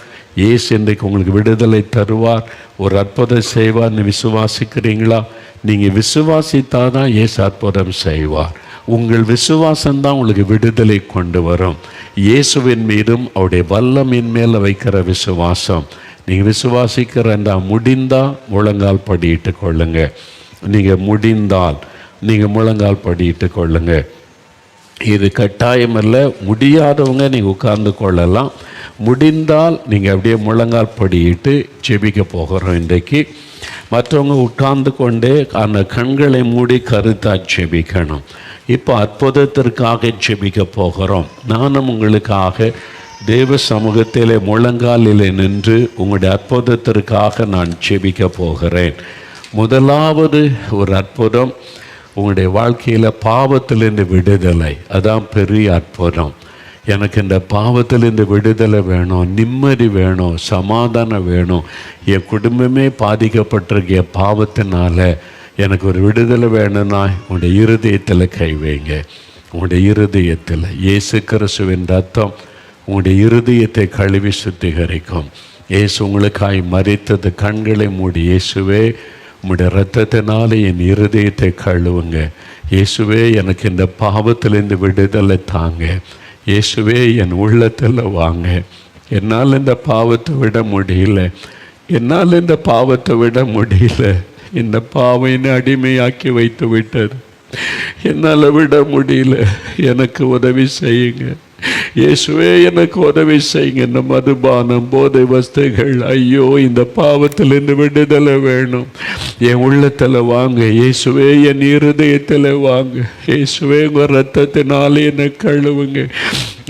S1: இயேசு இன்றைக்கு உங்களுக்கு விடுதலை தருவார், ஒரு அற்புதம் செய்வார்னு விசுவாசிக்கிறீங்களா? நீங்கள் விசுவாசித்தால் தான் இயேசு அற்புதம் செய்வார். உங்கள் விசுவாசம்தான் உங்களுக்கு விடுதலை கொண்டு வரும். இயேசுவின் மீதும் அவருடைய வல்லமையின் மேலே வைக்கிற விசுவாசம். நீங்கள் விசுவாசிக்கிறண்டா முடிந்தால் முழங்கால் படியிட்டு கொள்ளுங்க. நீங்கள் முடிந்தால் நீங்கள் முழங்கால் படியிட்டு கொள்ளுங்க. இது கட்டாயமல்ல. முடியாதவங்க நீங்கள் உட்கார்ந்து கொள்ளலாம். முடிந்தால் நீங்கள் அப்படியே முழங்கால் படியிட்டு ஜெபிக்க போகிறோம். இன்றைக்கு மற்றவங்க உட்கார்ந்து கொண்டே அந்த கண்களை மூடி கருத்தாக ஜெபிக்கணும். இப்போ அற்புதத்திற்காக ஜெபிக்க போகிறோம். நானும் உங்களுக்காக தேவ சமூகத்திலே முழங்காலில் நின்று உங்களுடைய அற்புதத்திற்காக நான் ஜெபிக்க போகிறேன். முதலாவது ஒரு அற்புதம், உங்களுடைய வாழ்க்கையில் பாவத்திலிருந்து விடுதலை. அதான் பெரிய அற்புதம். எனக்கு இந்த பாவத்திலிருந்து விடுதலை வேணும், நிம்மதி வேணும், சமாதானம் வேணும். என் குடும்பமே பாதிக்கப்பட்டிருக்க பாவத்தினால எனக்கு ஒரு விடுதலை வேணும்னா உங்களுடைய இருதயத்தில் கை வைங்க. உங்களுடைய இருதயத்தில் இயேசு கிறிஸ்துவின் ரத்தம் உங்களுடைய இருதயத்தை கழுவி சுத்திகரிக்கும். இயேசு உங்களுக்காய் மரித்தது. கண்களை மூடி, இயேசுவே உங்களுடைய இரத்தத்தினாலே என் இருதயத்தை கழுவுங்க. இயேசுவே எனக்கு இந்த பாவத்திலிருந்து விடுதலை தாங்க. இயேசுவே என் உள்ளத்தில் வாங்க. என்னால் இந்த பாவத்தை விட முடியல. இந்த பாவம் என்னை அடிமையாக்கி வைத்து விட்டது. என்னால் விட முடியல. எனக்கு உதவி செய்யுங்க இயேசுவே, எனக்கு உதவி செய்யுங்க. இந்த மதுபானம், போதை வஸ்துகள், ஐயோ இந்த பாவத்திலிருந்து விடுதலை வேணும். என் உள்ளத்தில் வாங்க இயேசுவே, என் இருதயத்தில் வாங்க இயேசுவே. உங்கள் ரத்தத்தினாலே என்னை கழுவுங்க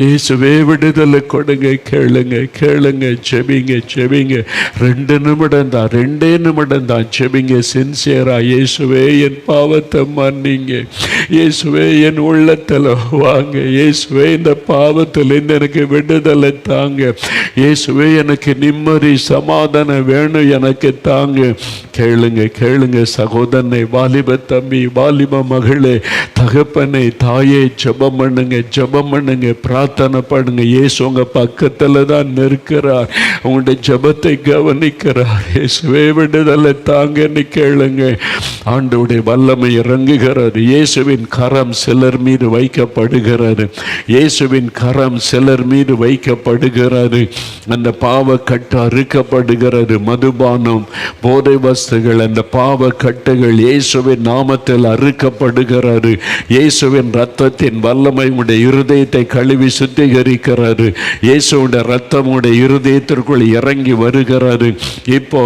S1: இயேசுவே. விடுதலை கொடுங்க. கேளுங்க. செபிங்க. 2 நிமிடம் தான் செபிங்க. சின்சியரா, இயேசுவே என் பாவத்தை மன்னிங்க. இயேசுவே என் உள்ளத்தில் வாங்க. இயேசுவே இந்த பாவத்திலிருந்து எனக்கு விடுதலை தாங்க. இயேசுவே எனக்கு நிம்மதி சமாதானம் வேணும், எனக்கு தாங்க. கேளுங்க சகோதரனை, வாலிப தம்பி, வாலிப மகளே, தகப்பனை, தாயே, ஜெபம் பண்ணுங்க, பிரார்த்தனை பண்ணுங்க. இயேசு உங்க பக்கத்தில் தான் நிற்கிறார். உங்களுடைய ஜெபத்தை கவனிக்கிறார். இயேசுவே விடுதலை தாங்கன்னு கேளுங்க. ஆண்டவருடைய வல்லமை இறங்குகிறது. இயேசுவின் கரம் சிலர் மீது வைக்கப்படுகிறது. அந்த பாவ கட்டு அறுக்கப்படுகிறது. மதுபானம், போதை வஸ்துகள், அந்த பாவ கட்டுகள் இயேசுவின் நாமத்தில் அறுக்கப்படுகிறது. இயேசுவின் ரத்தத்தின் வல்லமை உடைய இருதயத்தை கழுவி சுத்திகரிக்கிறது. இயேசுடைய ரத்தம் உடைய இருதயத்திற்குள் இறங்கி வருகிறது. இப்போ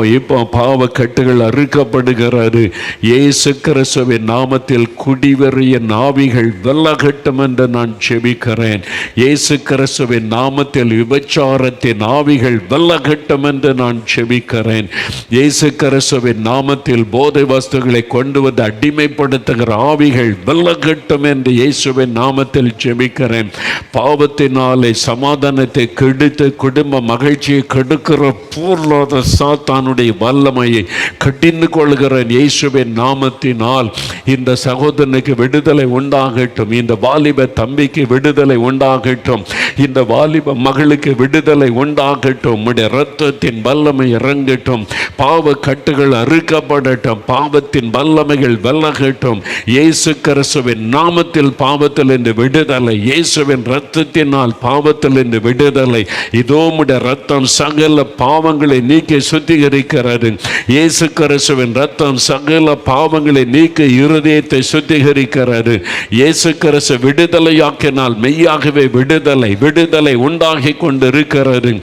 S1: பாவ கட்டுகள் அறுக்கப்படுகிறது. இயேசு கிறிஸ்துவின் நாமத்தில் குடிவெறிய ஆவிகள் விலகட்டும் என்று நான் ஜெபிக்கிறேன். இயேசு கிறிஸ்துவின் நாமத்தில் விபச்சாரத்தின் ஆவிகள் விலகட்டும் என்று நான் ஜெபிக்கிறேன். இயேசு கிறிஸ்துவின் நாமத்தில் போதை வஸ்துகளை கொண்டு வந்து அடிமைப்படுத்துகிற ஆவிகள் விலகட்டும் என்று இயேசுவின் நாமத்தில் ஜெபிக்கிறேன். பாவத்தினாலே சமாதானத்தை கெடுத்து குடும்ப மகிழ்ச்சியை கெடுக்கிற பூர்ண சாத்தானுடைய வல்லமையை கடிந்து கொள்கிறேன். இயேசுவின் நாமத்தினால் இந்த சகோதரனுக்கு விடுதலை உண்டாகட்டும். இந்த வாலிப தம்பிக்கு விடுதலை உண்டாகட்டும். இந்த வாலிப மகளுக்கு விடுதலை உண்டாகட்டும். உண்டாகட்டும். உம்முடைய இரத்தத்தின் வல்லமை இறங்கட்டும். பாவ கட்டுகள் அறுக்கப்படட்டும். பாவத்தின் வல்லமைகள் விலகட்டும். இயேசு கிறிஸ்துவின் நாமத்தில் பாவத்தில் இருந்து விடுதலை. இயேசுவின் இரத்தத்தினால் பாவத்தில் இருந்து விடுதலை. இதோ உம்முடைய இரத்தம் சகல பாவங்களை நீக்கி சுத்திகரிக்கிறது. இயேசு கிறிஸ்துவின் இரத்தம் சகல பாவங்களை நீக்கி இருதயத்தை சுத்திகரிக்கிறது. இயேசு கிறிஸ்து விடுதலையாக்கினால் மெய்யாகவே விடுதலை விடுதலை உண்டாகி கொண்டிருக்கிறது.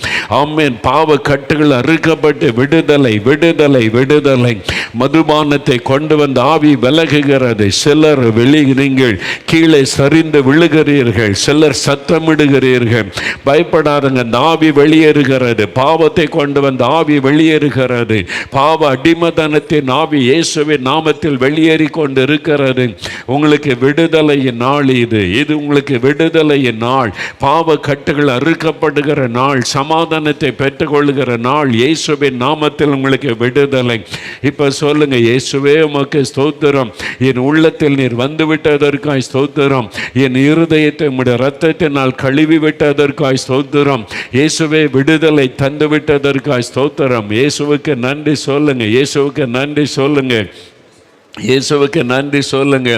S1: ஆமென். பாவ கட்டுகள் அறுக்கப்பட்டு விடுதலை விடுதலை விடுதலை. மதுபானத்தை கொண்டு வந்த ஆவி விலகுகிறது. சிலர் நீங்கள் கீழே சரிந்து விழுகிறீர்கள். சிலர் சத்தமிடுகிறீர்கள். பயப்படாதங்க, அந்த ஆவி வெளியேறுகிறது. பாவத்தை கொண்டு வந்த ஆவி வெளியேறுகிறது. பாவ அடிமதனத்தின் ஆவி இயேசுவின் நாமத்தில் வெளியேறி கொண்டு இருக்கிறது. உங்களுக்கு விடுதலையின் நாள் இது. இது உங்களுக்கு விடுதலையின் நாள். பாவ கட்டுகள் அறுக்கப்படுகிற நாள். சமாதானத்தை பெற்றுக்கொள்கிற நாள். இயேசுவின் நாமத்தில் உங்களுக்கு விடுதலை. இப்ப சொல்லுங்க, இயேசுவே உமக்கு ஸ்தோத்திரம். என் உள்ளத்தில் நீர் வந்து விட்டதற்காய் ஸ்தோத்திரம். என் இருதயத்தை உம்முடைய இரத்தத்தினால் கழுவி விட்டதற்காய் ஸ்தோத்திரம். இயேசுவே விடுதலை தந்து விட்டதற்காய் ஸ்தோத்திரம். இயேசுவுக்கு நன்றி சொல்லுங்க. இயேசுவுக்கு நன்றி சொல்லுங்க. இயேசுவுக்கு நன்றி சொல்லுங்க.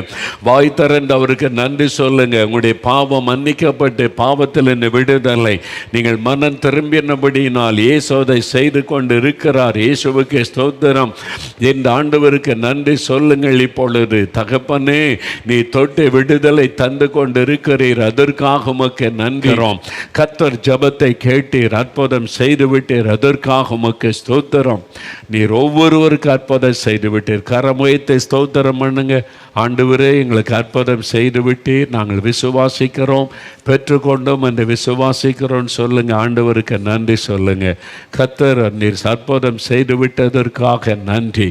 S1: வாய் திறந்து அவருக்கு நன்றி சொல்லுங்க. உங்களுடைய பாவம் மன்னிக்கப்பட்டு பாவத்தில் இருந்து விடுதலை. நீங்கள் மனம் திரும்பினபடியினால் இயேசுவை செய்து கொண்டு இருக்கிறார். இயேசுவுக்கு ஸ்தோத்திரம். இந்த ஆண்டவருக்கு நன்றி சொல்லுங்கள். இப்பொழுது தகப்பனே, நீ தொட்டு விடுதலை தந்து கொண்டு இருக்கிறீர். அதற்காக உமக்கு நன்கிறோம். கர்த்தர் ஜெபத்தை கேட்டீர், அற்புதம் செய்து விட்டீர். அதற்காக உமக்கு ஸ்தோத்திரம். நீர் ஒவ்வொருவருக்கு அற்புதம் செய்து விட்டீர். கரமுயத்தை ஸ்தோத்திரம் பண்ணுங்க. ஆண்டவரே, எங்களுக்கு அற்புதம் செய்து விட்டீர். நாங்கள் விசுவாசிக்கிறோம், பெற்றுக்கொண்டோம் என்று விசுவாசிக்கிறோம் சொல்லுங்க. ஆண்டவருக்கு நன்றி சொல்லுங்க. கர்த்தர் நீர் அற்புதம் செய்து விட்டதற்காக நன்றி.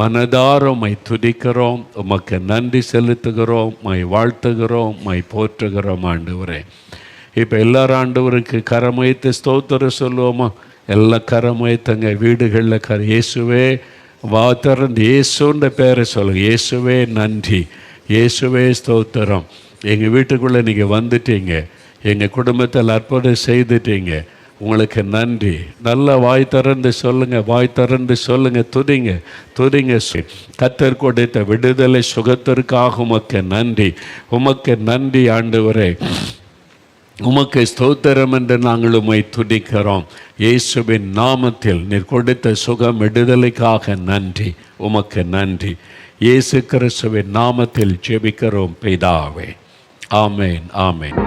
S1: மனதார உம்மை துதிக்கிறோம், உமக்கு நன்றி செலுத்துகிறோம், உம்மை வாழ்த்துகிறோம், உம்மை போற்றுகிறோம். ஆண்டவரே, இப்போ எல்லாரும் ஆண்டவருக்கு கரமுயத்து ஸ்தோத்திரம் சொல்லுவோமா? எல்லா கரமுயத்தங்க வீடுகளில் இயேசுவே திறந்து இயேசுன்ற பேரை சொல்லுங்க. இயேசுவே நன்றி, இயேசுவே ஸ்தோத்திரம். எங்கள் வீட்டுக்குள்ளே நீங்கள் வந்துட்டீங்க, எங்கள் குடும்பத்தில் அற்புதம் செய்துட்டீங்க, உங்களுக்கு நன்றி. நல்ல வாய் திறந்து சொல்லுங்கள், வாய் திறந்து சொல்லுங்கள். துதிங்க துதிங்க. கர்த்தர் கொடுத்த விடுதலை சுகத்திற்காக உமக்கு நன்றி, உமக்கு நன்றி ஆண்டவரே. உமக்கு ஸ்தோத்திரம் என்று நாங்கள் உம்மை துதிக்கிறோம். இயேசுவின் நாமத்தில் நீர் கொடுத்த சுகம் விடுதலைக்காக நன்றி, உமக்கு நன்றி. இயேசு கிறிஸ்துவின் நாமத்தில் ஜெபிக்கிறோம் பிதாவே. ஆமேன், ஆமேன்.